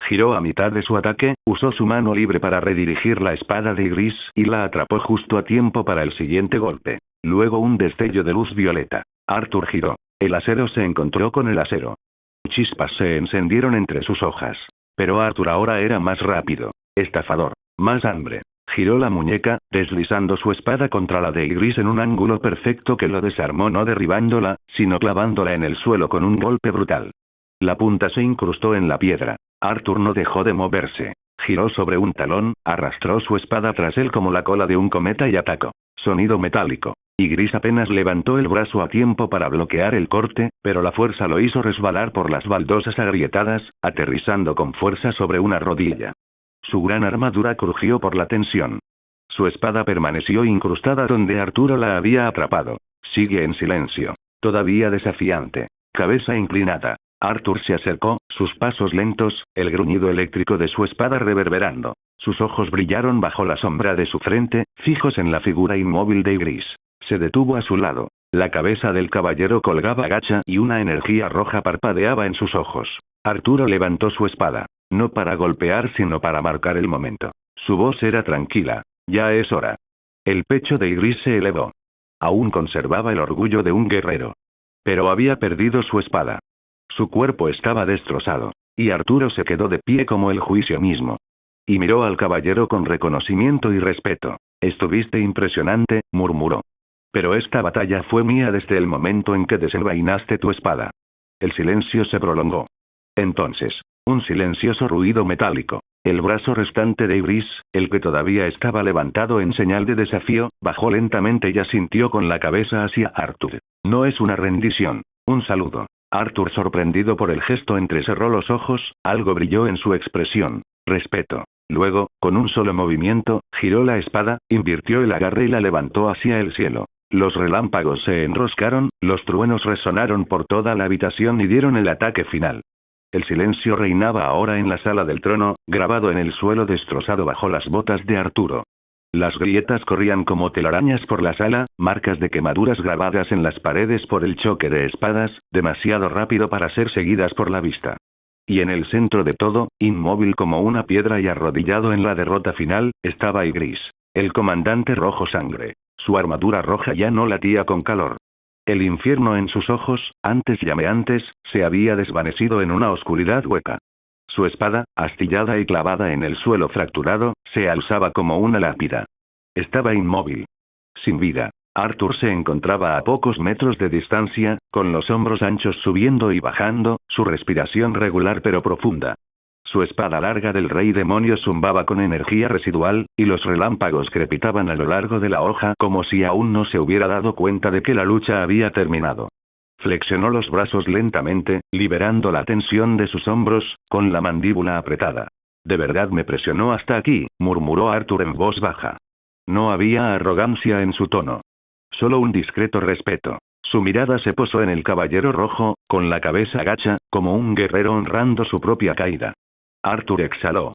Giró a mitad de su ataque, usó su mano libre para redirigir la espada de Ygritte y la atrapó justo a tiempo para el siguiente golpe. Luego un destello de luz violeta. Arthur giró. El acero se encontró con el acero. Chispas se encendieron entre sus hojas. Pero Arthur ahora era más rápido. Estafador. Más hambre. Giró la muñeca, deslizando su espada contra la de Ygritte en un ángulo perfecto que lo desarmó no derribándola, sino clavándola en el suelo con un golpe brutal. La punta se incrustó en la piedra. Arthur no dejó de moverse. Giró sobre un talón, arrastró su espada tras él como la cola de un cometa y atacó. Sonido metálico. Ygritte apenas levantó el brazo a tiempo para bloquear el corte, pero la fuerza lo hizo resbalar por las baldosas agrietadas, aterrizando con fuerza sobre una rodilla. Su gran armadura crujió por la tensión. Su espada permaneció incrustada donde Arturo la había atrapado. Sigue en silencio. Todavía desafiante. Cabeza inclinada. Arthur se acercó, sus pasos lentos, el gruñido eléctrico de su espada reverberando. Sus ojos brillaron bajo la sombra de su frente, fijos en la figura inmóvil de Ygritte. Se detuvo a su lado. La cabeza del caballero colgaba gacha y una energía roja parpadeaba en sus ojos. Arturo levantó su espada. No para golpear sino para marcar el momento. Su voz era tranquila. Ya es hora. El pecho de Ygritte se elevó. Aún conservaba el orgullo de un guerrero. Pero había perdido su espada. Su cuerpo estaba destrozado. Y Arturo se quedó de pie como el juicio mismo. Y miró al caballero con reconocimiento y respeto. Estuviste impresionante, murmuró. Pero esta batalla fue mía desde el momento en que desenvainaste tu espada. El silencio se prolongó. Entonces, un silencioso ruido metálico. El brazo restante de Ygritte, el que todavía estaba levantado en señal de desafío, bajó lentamente y asintió con la cabeza hacia Arthur. No es una rendición. Un saludo. Arthur, sorprendido por el gesto, entrecerró los ojos, algo brilló en su expresión. Respeto. Luego, con un solo movimiento, giró la espada, invirtió el agarre y la levantó hacia el cielo. Los relámpagos se enroscaron, los truenos resonaron por toda la habitación y dieron el ataque final. El silencio reinaba ahora en la sala del trono, grabado en el suelo destrozado bajo las botas de Arturo. Las grietas corrían como telarañas por la sala, marcas de quemaduras grabadas en las paredes por el choque de espadas, demasiado rápido para ser seguidas por la vista. Y en el centro de todo, inmóvil como una piedra y arrodillado en la derrota final, estaba Ygritte, el comandante rojo sangre. Su armadura roja ya no latía con calor. El infierno en sus ojos, antes llameantes, se había desvanecido en una oscuridad hueca. Su espada, astillada y clavada en el suelo fracturado, se alzaba como una lápida. Estaba inmóvil. Sin vida. Arthur se encontraba a pocos metros de distancia, con los hombros anchos subiendo y bajando, su respiración regular pero profunda. Su espada larga del rey demonio zumbaba con energía residual, y los relámpagos crepitaban a lo largo de la hoja como si aún no se hubiera dado cuenta de que la lucha había terminado. Flexionó los brazos lentamente, liberando la tensión de sus hombros, con la mandíbula apretada. «De verdad me presionó hasta aquí», murmuró Arthur en voz baja. No había arrogancia en su tono. Solo un discreto respeto. Su mirada se posó en el caballero rojo, con la cabeza gacha, como un guerrero honrando su propia caída. Arthur exhaló.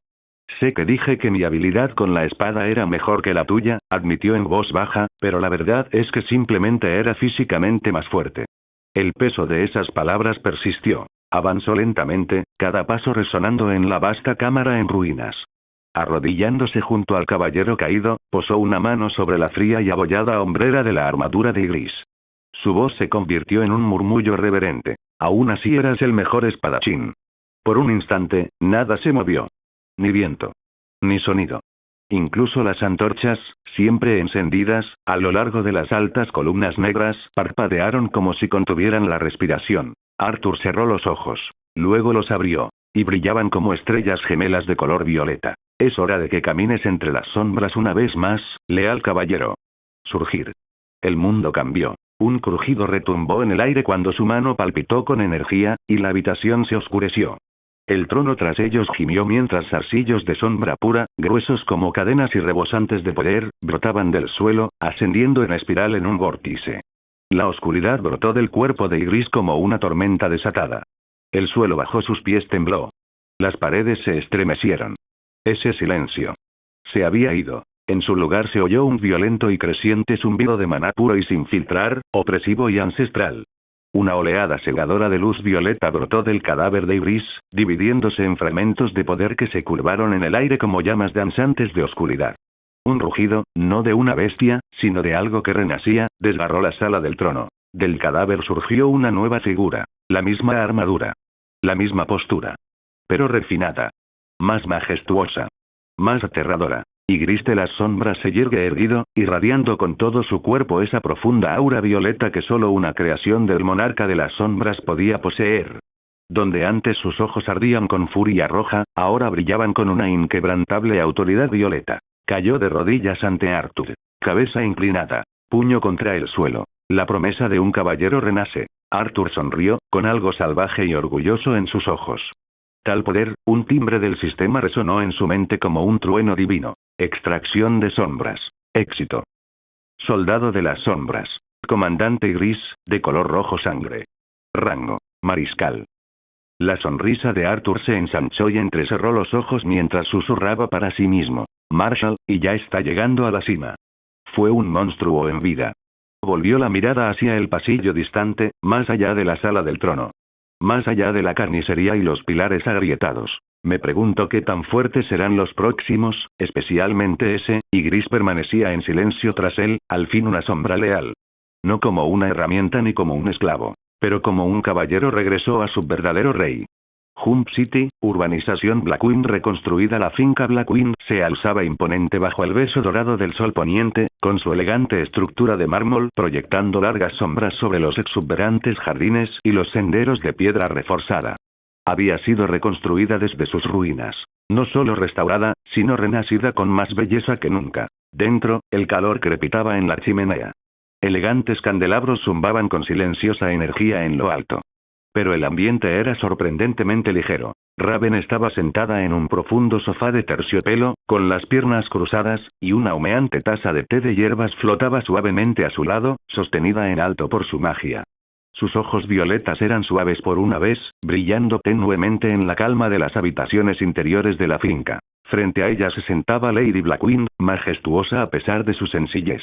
«Sé que dije que mi habilidad con la espada era mejor que la tuya», admitió en voz baja, «pero la verdad es que simplemente era físicamente más fuerte». El peso de esas palabras persistió. Avanzó lentamente, cada paso resonando en la vasta cámara en ruinas. Arrodillándose junto al caballero caído, posó una mano sobre la fría y abollada hombrera de la armadura de Ygritte. Su voz se convirtió en un murmullo reverente. «Aún así eras el mejor espadachín». Por un instante, nada se movió. Ni viento. Ni sonido. Incluso las antorchas, siempre encendidas, a lo largo de las altas columnas negras, parpadearon como si contuvieran la respiración. Arthur cerró los ojos. Luego los abrió. Y brillaban como estrellas gemelas de color violeta. «Es hora de que camines entre las sombras una vez más, leal caballero». Surgir. El mundo cambió. Un crujido retumbó en el aire cuando su mano palpitó con energía, y la habitación se oscureció. El trono tras ellos gimió mientras zarcillos de sombra pura, gruesos como cadenas y rebosantes de poder, brotaban del suelo, ascendiendo en espiral en un vórtice. La oscuridad brotó del cuerpo de Ygritte como una tormenta desatada. El suelo bajo sus pies tembló. Las paredes se estremecieron. Ese silencio. Se había ido. En su lugar se oyó un violento y creciente zumbido de maná puro y sin filtrar, opresivo y ancestral. Una oleada cegadora de luz violeta brotó del cadáver de Ygritte, dividiéndose en fragmentos de poder que se curvaron en el aire como llamas danzantes de oscuridad. Un rugido, no de una bestia, sino de algo que renacía, desgarró la sala del trono. Del cadáver surgió una nueva figura. La misma armadura. La misma postura. Pero refinada. Más majestuosa. Más aterradora. Ygritte de las sombras se yergue erguido, irradiando con todo su cuerpo esa profunda aura violeta que solo una creación del monarca de las sombras podía poseer. Donde antes sus ojos ardían con furia roja, ahora brillaban con una inquebrantable autoridad violeta. Cayó de rodillas ante Arthur. Cabeza inclinada. Puño contra el suelo. La promesa de un caballero renace. Arthur sonrió, con algo salvaje y orgulloso en sus ojos. Tal poder, un timbre del sistema resonó en su mente como un trueno divino. Extracción de sombras. Éxito. Soldado de las sombras. Comandante gris, de color rojo sangre. Rango. Mariscal. La sonrisa de Arthur se ensanchó y entrecerró los ojos mientras susurraba para sí mismo. Marshall, y ya está llegando a la cima. Fue un monstruo en vida. Volvió la mirada hacia el pasillo distante, más allá de la sala del trono. Más allá de la carnicería y los pilares agrietados. Me pregunto qué tan fuertes serán los próximos, especialmente ese, y Gris permanecía en silencio tras él, al fin una sombra leal. No como una herramienta ni como un esclavo, pero como un caballero regresó a su verdadero rey. Jump City, urbanización Blackwing reconstruida. La finca Blackwing se alzaba imponente bajo el beso dorado del sol poniente, con su elegante estructura de mármol proyectando largas sombras sobre los exuberantes jardines y los senderos de piedra reforzada. Había sido reconstruida desde sus ruinas. No solo restaurada, sino renacida con más belleza que nunca. Dentro, el calor crepitaba en la chimenea. Elegantes candelabros zumbaban con silenciosa energía en lo alto. Pero el ambiente era sorprendentemente ligero. Raven estaba sentada en un profundo sofá de terciopelo, con las piernas cruzadas, y una humeante taza de té de hierbas flotaba suavemente a su lado, sostenida en alto por su magia. Sus ojos violetas eran suaves por una vez, brillando tenuemente en la calma de las habitaciones interiores de la finca. Frente a ella se sentaba Lady Blackwing, majestuosa a pesar de su sencillez.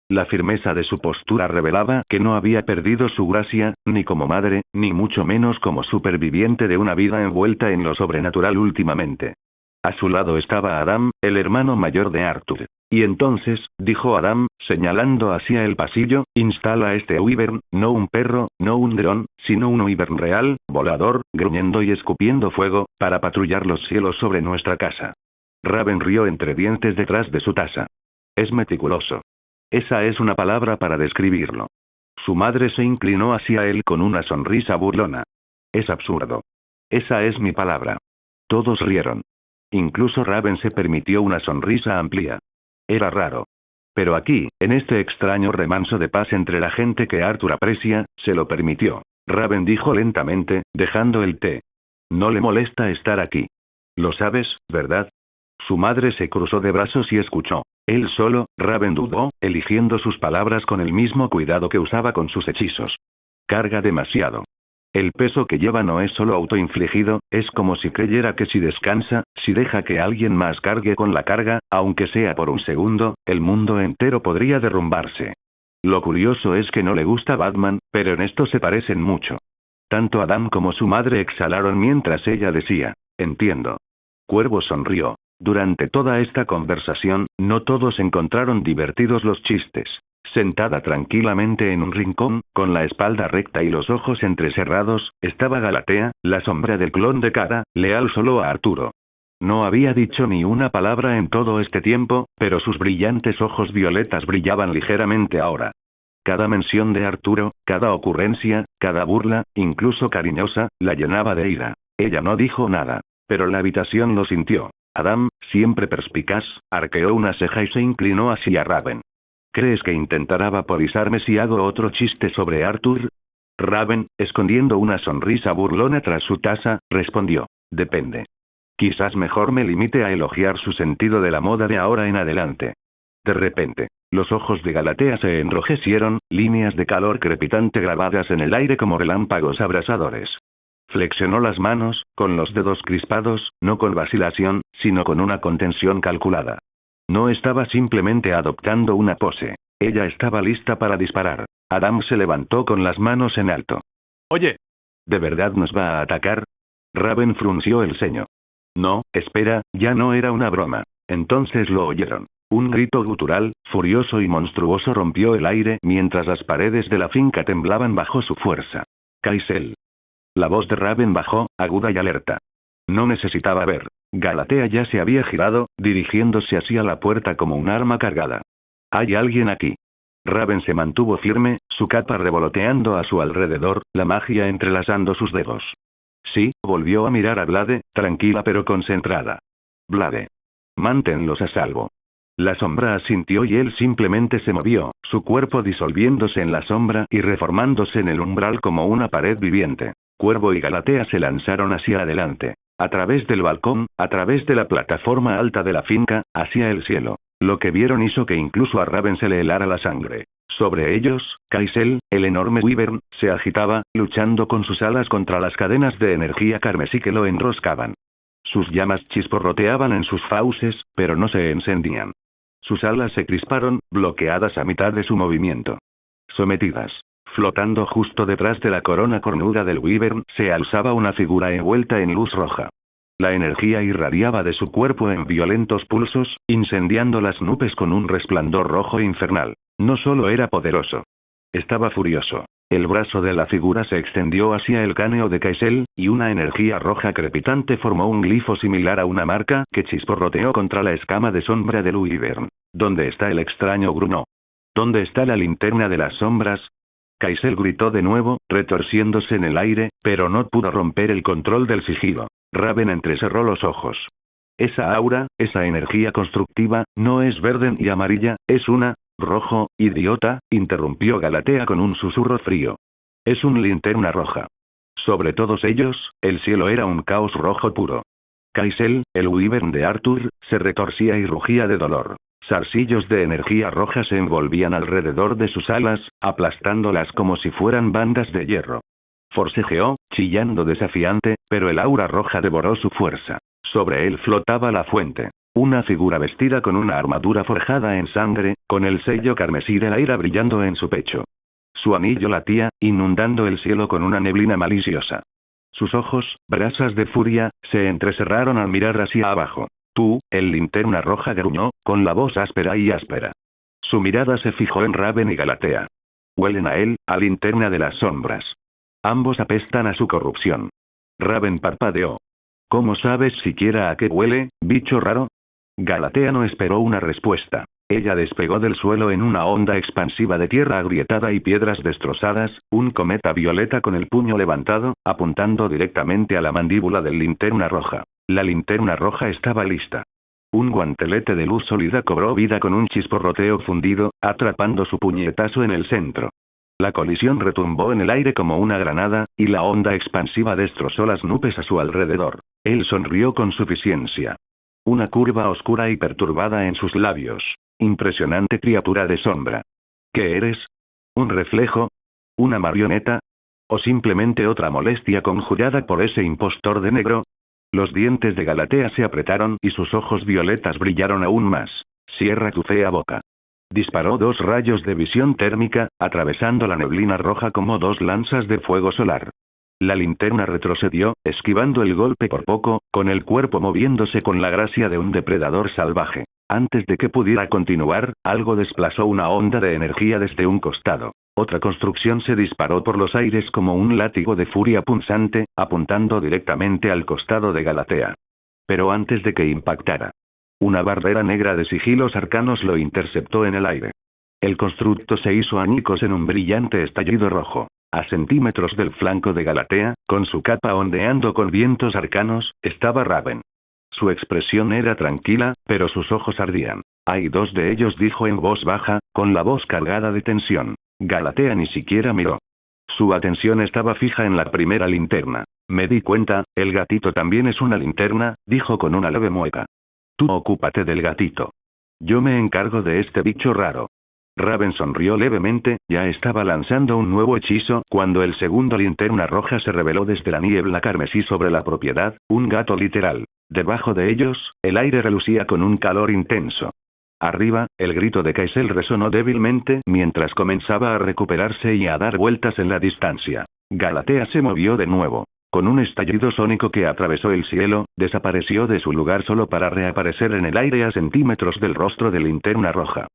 La firmeza de su postura revelaba que no había perdido su gracia, ni como madre, ni mucho menos como superviviente de una vida envuelta en lo sobrenatural últimamente. A su lado estaba Adam, el hermano mayor de Arthur. Y entonces, dijo Adam, señalando hacia el pasillo, instala este wyvern, no un perro, no un dron, sino un wyvern real, volador, gruñendo y escupiendo fuego, para patrullar los cielos sobre nuestra casa. Raven rió entre dientes detrás de su taza. Es meticuloso. Esa es una palabra para describirlo. Su madre se inclinó hacia él con una sonrisa burlona. Es absurdo. Esa es mi palabra. Todos rieron. Incluso Raven se permitió una sonrisa amplia. Era raro. Pero aquí, en este extraño remanso de paz entre la gente que Arthur aprecia, se lo permitió. Raven dijo lentamente, dejando el té. No le molesta estar aquí. Lo sabes, ¿verdad? Su madre se cruzó de brazos y escuchó. Él solo, Raven dudó, eligiendo sus palabras con el mismo cuidado que usaba con sus hechizos. Carga demasiado. El peso que lleva no es solo autoinfligido, es como si creyera que si descansa, si deja que alguien más cargue con la carga, aunque sea por un segundo, el mundo entero podría derrumbarse. Lo curioso es que no le gusta Batman, pero en esto se parecen mucho. Tanto Adam como su madre exhalaron mientras ella decía, entiendo. Cuervo sonrió. Durante toda esta conversación, no todos encontraron divertidos los chistes. Sentada tranquilamente en un rincón, con la espalda recta y los ojos entrecerrados, estaba Galatea, la sombra del clon de Kara, leal solo a Arturo. No había dicho ni una palabra en todo este tiempo, pero sus brillantes ojos violetas brillaban ligeramente ahora. Cada mención de Arturo, cada ocurrencia, cada burla, incluso cariñosa, la llenaba de ira. Ella no dijo nada, pero la habitación lo sintió. Adam, siempre perspicaz, arqueó una ceja y se inclinó hacia Raven. ¿Crees que intentará vaporizarme si hago otro chiste sobre Arthur? Raven, escondiendo una sonrisa burlona tras su taza, respondió. Depende. Quizás mejor me limite a elogiar su sentido de la moda de ahora en adelante. De repente, los ojos de Galatea se enrojecieron, líneas de calor crepitante grabadas en el aire como relámpagos abrasadores. Flexionó las manos, con los dedos crispados, no con vacilación, sino con una contención calculada. No estaba simplemente adoptando una pose. Ella estaba lista para disparar. Adam se levantó con las manos en alto. Oye. ¿De verdad nos va a atacar? Raven frunció el ceño. No, espera, ya no era una broma. Entonces lo oyeron. Un grito gutural, furioso y monstruoso rompió el aire mientras las paredes de la finca temblaban bajo su fuerza. Kaisel. La voz de Raven bajó, aguda y alerta. No necesitaba ver. Galatea ya se había girado, dirigiéndose hacia la puerta como un arma cargada. ¿Hay alguien aquí? Raven se mantuvo firme, su capa revoloteando a su alrededor, la magia entrelazando sus dedos. Sí, volvió a mirar a Blade, tranquila pero concentrada. Blade. Manténlos a salvo. La sombra asintió y él simplemente se movió, su cuerpo disolviéndose en la sombra y reformándose en el umbral como una pared viviente. Cuervo y Galatea se lanzaron hacia adelante. A través del balcón, a través de la plataforma alta de la finca, hacia el cielo. Lo que vieron hizo que incluso a Raven se le helara la sangre. Sobre ellos, Kaisel, el enorme wyvern, se agitaba, luchando con sus alas contra las cadenas de energía carmesí que lo enroscaban. Sus llamas chisporroteaban en sus fauces, pero no se encendían. Sus alas se crisparon, bloqueadas a mitad de su movimiento. Sometidas. Flotando justo detrás de la corona cornuda del wyvern, se alzaba una figura envuelta en luz roja. La energía irradiaba de su cuerpo en violentos pulsos, incendiando las nubes con un resplandor rojo infernal. No solo era poderoso. Estaba furioso. El brazo de la figura se extendió hacia el cráneo de Kaisel, y una energía roja crepitante formó un glifo similar a una marca que chisporroteó contra la escama de sombra del wyvern. ¿Dónde está el extraño Bruno? ¿Dónde está la linterna de las sombras? Kaisel gritó de nuevo, retorciéndose en el aire, pero no pudo romper el control del sigilo. Raven entrecerró los ojos. Esa aura, esa energía constructiva, no es verde y amarilla, es una... Rojo, idiota, interrumpió Galatea con un susurro frío. Es una linterna roja. Sobre todos ellos, el cielo era un caos rojo puro. Kaisel, el wyvern de Arthur, se retorcía y rugía de dolor. Zarcillos de energía roja se envolvían alrededor de sus alas, aplastándolas como si fueran bandas de hierro. Forcejeó, chillando desafiante, pero el aura roja devoró su fuerza. Sobre él flotaba la fuente. Una figura vestida con una armadura forjada en sangre, con el sello carmesí de la ira brillando en su pecho. Su anillo latía, inundando el cielo con una neblina maliciosa. Sus ojos, brasas de furia, se entrecerraron al mirar hacia abajo. Tú, el linterna roja, gruñó, con la voz áspera y áspera. Su mirada se fijó en Raven y Galatea. Huelen a él, a linterna de las sombras. Ambos apestan a su corrupción. Raven parpadeó. ¿Cómo sabes siquiera a qué huele, bicho raro? Galatea no esperó una respuesta. Ella despegó del suelo en una onda expansiva de tierra agrietada y piedras destrozadas, un cometa violeta con el puño levantado, apuntando directamente a la mandíbula del linterna roja. La linterna roja estaba lista. Un guantelete de luz sólida cobró vida con un chisporroteo fundido, atrapando su puñetazo en el centro. La colisión retumbó en el aire como una granada, y la onda expansiva destrozó las nubes a su alrededor. Él sonrió con suficiencia. Una curva oscura y perturbada en sus labios. Impresionante criatura de sombra. ¿Qué eres? ¿Un reflejo? ¿Una marioneta? ¿O simplemente otra molestia conjurada por ese impostor de negro? Los dientes de Galatea se apretaron y sus ojos violetas brillaron aún más. Cierra tu fea boca. Disparó 2 rayos de visión térmica, atravesando la neblina roja como 2 lanzas de fuego solar. La linterna retrocedió, esquivando el golpe por poco, con el cuerpo moviéndose con la gracia de un depredador salvaje. Antes de que pudiera continuar, algo desplazó una onda de energía desde un costado. Otra construcción se disparó por los aires como un látigo de furia punzante, apuntando directamente al costado de Galatea. Pero antes de que impactara, una barrera negra de sigilos arcanos lo interceptó en el aire. El constructo se hizo añicos en un brillante estallido rojo. A centímetros del flanco de Galatea, con su capa ondeando con vientos arcanos, estaba Raven. Su expresión era tranquila, pero sus ojos ardían. Hay 2 de ellos, dijo en voz baja, con la voz cargada de tensión. Galatea ni siquiera miró. Su atención estaba fija en la primera linterna. Me di cuenta, el gatito también es una linterna, dijo con una leve mueca. Tú ocúpate del gatito. Yo me encargo de este bicho raro. Raven sonrió levemente, ya estaba lanzando un nuevo hechizo cuando el segundo linterna roja se reveló desde la niebla carmesí sobre la propiedad, un gato literal. Debajo de ellos, el aire relucía con un calor intenso. Arriba, el grito de Kaisel resonó débilmente mientras comenzaba a recuperarse y a dar vueltas en la distancia. Galatea se movió de nuevo. Con un estallido sónico que atravesó el cielo, desapareció de su lugar solo para reaparecer en el aire a centímetros del rostro de linterna roja.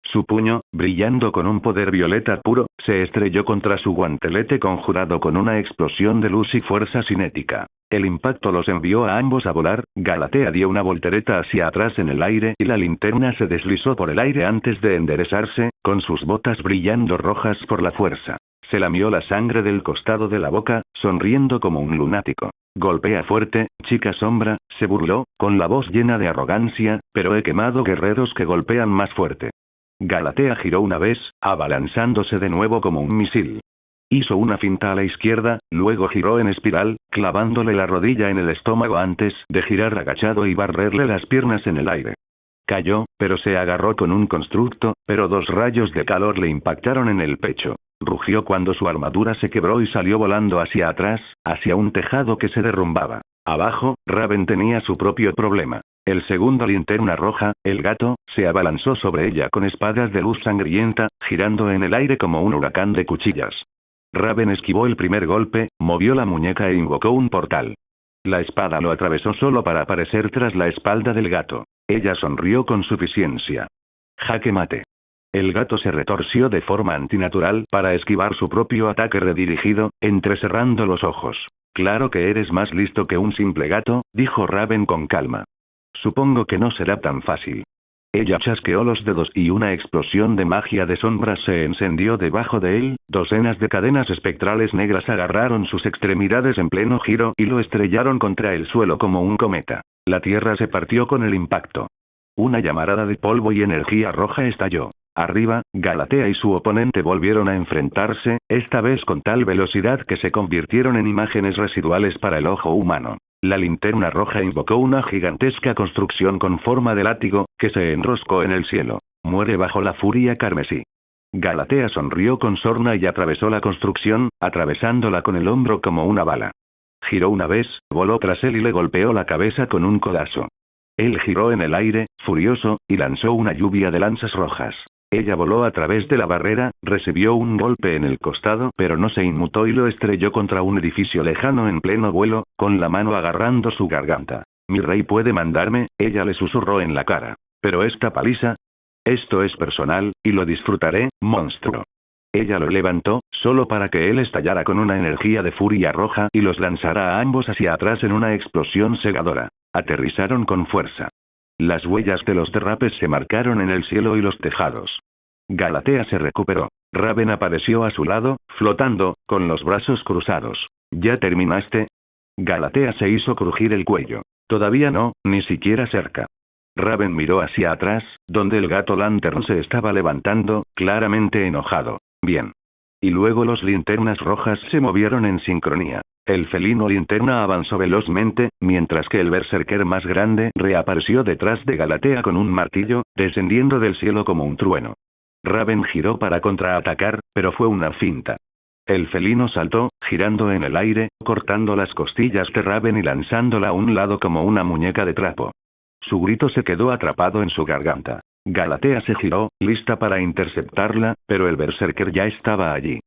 Su puño, brillando con un poder violeta puro, se estrelló contra su guantelete conjurado con una explosión de luz y fuerza cinética. El impacto los envió a ambos a volar. Galatea dio una voltereta hacia atrás en el aire y la linterna se deslizó por el aire antes de enderezarse, con sus botas brillando rojas por la fuerza. Se lamió la sangre del costado de la boca, sonriendo como un lunático. Golpea fuerte, chica sombra, se burló, con la voz llena de arrogancia, pero he quemado guerreros que golpean más fuerte. Galatea giró una vez, abalanzándose de nuevo como un misil. Hizo una finta a la izquierda, luego giró en espiral, clavándole la rodilla en el estómago antes de girar agachado y barrerle las piernas en el aire. Cayó, pero se agarró con un constructo, pero 2 rayos de calor le impactaron en el pecho. Rugió cuando su armadura se quebró y salió volando hacia atrás, hacia un tejado que se derrumbaba. Abajo, Raven tenía su propio problema. El segundo linterna roja, el gato, se abalanzó sobre ella con espadas de luz sangrienta, girando en el aire como un huracán de cuchillas. Raven esquivó el primer golpe, movió la muñeca e invocó un portal. La espada lo atravesó solo para aparecer tras la espalda del gato. Ella sonrió con suficiencia. Jaque mate. El gato se retorció de forma antinatural para esquivar su propio ataque redirigido, entrecerrando los ojos. Claro que eres más listo que un simple gato, dijo Raven con calma. Supongo que no será tan fácil. Ella chasqueó los dedos y una explosión de magia de sombras se encendió debajo de él, docenas de cadenas espectrales negras agarraron sus extremidades en pleno giro y lo estrellaron contra el suelo como un cometa. La tierra se partió con el impacto. Una llamarada de polvo y energía roja estalló. Arriba, Galatea y su oponente volvieron a enfrentarse, esta vez con tal velocidad que se convirtieron en imágenes residuales para el ojo humano. La linterna roja invocó una gigantesca construcción con forma de látigo, que se enroscó en el cielo. Muere bajo la furia carmesí. Galatea sonrió con sorna y atravesó la construcción, atravesándola con el hombro como una bala. Giró una vez, voló tras él y le golpeó la cabeza con un codazo. Él giró en el aire, furioso, y lanzó una lluvia de lanzas rojas. Ella voló a través de la barrera, recibió un golpe en el costado pero no se inmutó y lo estrelló contra un edificio lejano en pleno vuelo, con la mano agarrando su garganta. Mi rey puede mandarme, ella le susurró en la cara. Pero esta paliza. Esto es personal, y lo disfrutaré, monstruo. Ella lo levantó, solo para que él estallara con una energía de furia roja y los lanzara a ambos hacia atrás en una explosión cegadora. Aterrizaron con fuerza. Las huellas de los derrapes se marcaron en el cielo y los tejados. Galatea se recuperó. Raven apareció a su lado, flotando, con los brazos cruzados. ¿Ya terminaste? Galatea se hizo crujir el cuello. Todavía no, ni siquiera cerca. Raven miró hacia atrás, donde el gato Lantern se estaba levantando, claramente enojado. Bien. Y luego los linternas rojas se movieron en sincronía. El felino linterna avanzó velozmente, mientras que el berserker más grande reapareció detrás de Galatea con un martillo, descendiendo del cielo como un trueno. Raven giró para contraatacar, pero fue una finta. El felino saltó, girando en el aire, cortando las costillas de Raven y lanzándola a un lado como una muñeca de trapo. Su grito se quedó atrapado en su garganta. Galatea se giró, lista para interceptarla, pero el berserker ya estaba allí.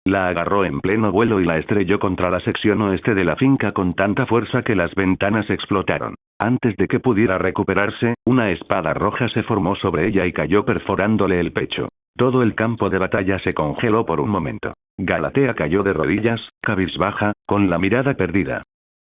La agarró en pleno vuelo y la estrelló contra la sección oeste de la finca con tanta fuerza que las ventanas explotaron. Antes de que pudiera recuperarse, una espada roja se formó sobre ella y cayó perforándole el pecho. Todo el campo de batalla se congeló por un momento. Galatea cayó de rodillas, cabizbaja, con la mirada perdida.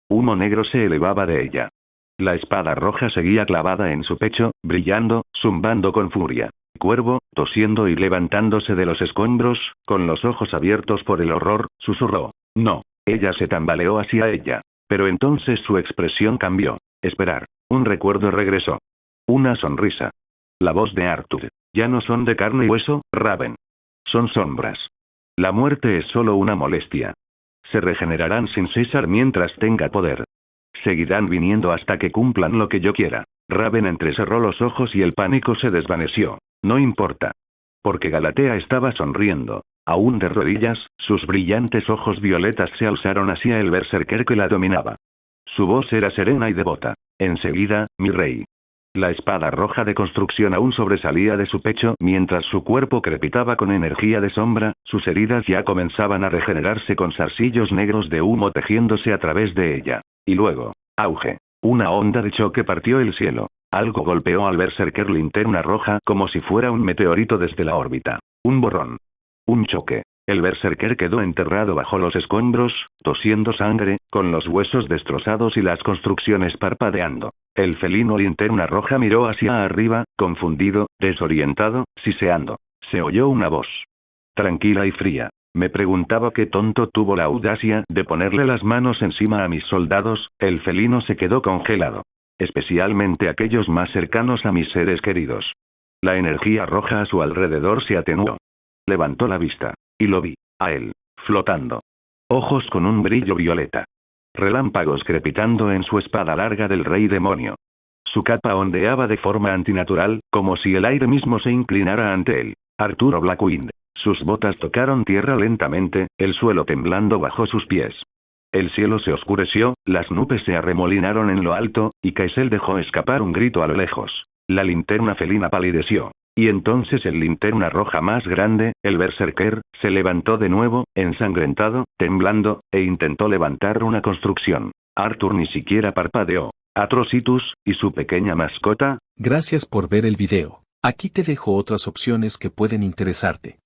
Humo negro se elevaba de ella. La espada roja seguía clavada en su pecho, brillando, zumbando con furia. Cuervo, tosiendo y levantándose de los escombros, con los ojos abiertos por el horror, susurró. No. Ella se tambaleó hacia ella. Pero entonces su expresión cambió. Esperar. Un recuerdo regresó. Una sonrisa. La voz de Arthur. Ya no son de carne y hueso, Raven. Son sombras. La muerte es solo una molestia. Se regenerarán sin cesar mientras tenga poder. Seguirán viniendo hasta que cumplan lo que yo quiera. Raven entrecerró los ojos y el pánico se desvaneció. No importa. Porque Galatea estaba sonriendo. Aún de rodillas, sus brillantes ojos violetas se alzaron hacia el berserker que la dominaba. Su voz era serena y devota. Enseguida, mi rey. La espada roja de construcción aún sobresalía de su pecho mientras su cuerpo crepitaba con energía de sombra, sus heridas ya comenzaban a regenerarse con zarcillos negros de humo tejiéndose a través de ella. Y luego, auge. Una onda de choque partió el cielo. Algo golpeó al berserker linterna roja como si fuera un meteorito desde la órbita. Un borrón. Un choque. El berserker quedó enterrado bajo los escombros, tosiendo sangre, con los huesos destrozados y las construcciones parpadeando. El felino linterna roja miró hacia arriba, confundido, desorientado, siseando. Se oyó una voz. Tranquila y fría. Me preguntaba qué tonto tuvo la audacia de ponerle las manos encima a mis soldados. El felino se quedó congelado. Especialmente aquellos más cercanos a mis seres queridos. La energía roja a su alrededor se atenuó. Levantó la vista. Y lo vi, a él, flotando. Ojos con un brillo violeta. Relámpagos crepitando en su espada larga del rey demonio. Su capa ondeaba de forma antinatural, como si el aire mismo se inclinara ante él. Arturo Blackwind. Sus botas tocaron tierra lentamente, el suelo temblando bajo sus pies. El cielo se oscureció, las nubes se arremolinaron en lo alto, y Kaisel dejó escapar un grito a lo lejos. La linterna felina palideció. Y entonces el linterna roja más grande, el berserker, se levantó de nuevo, ensangrentado, temblando, e intentó levantar una construcción. Arthur ni siquiera parpadeó. Atrocitus, y su pequeña mascota. Gracias por ver el video. Aquí te dejo otras opciones que pueden interesarte.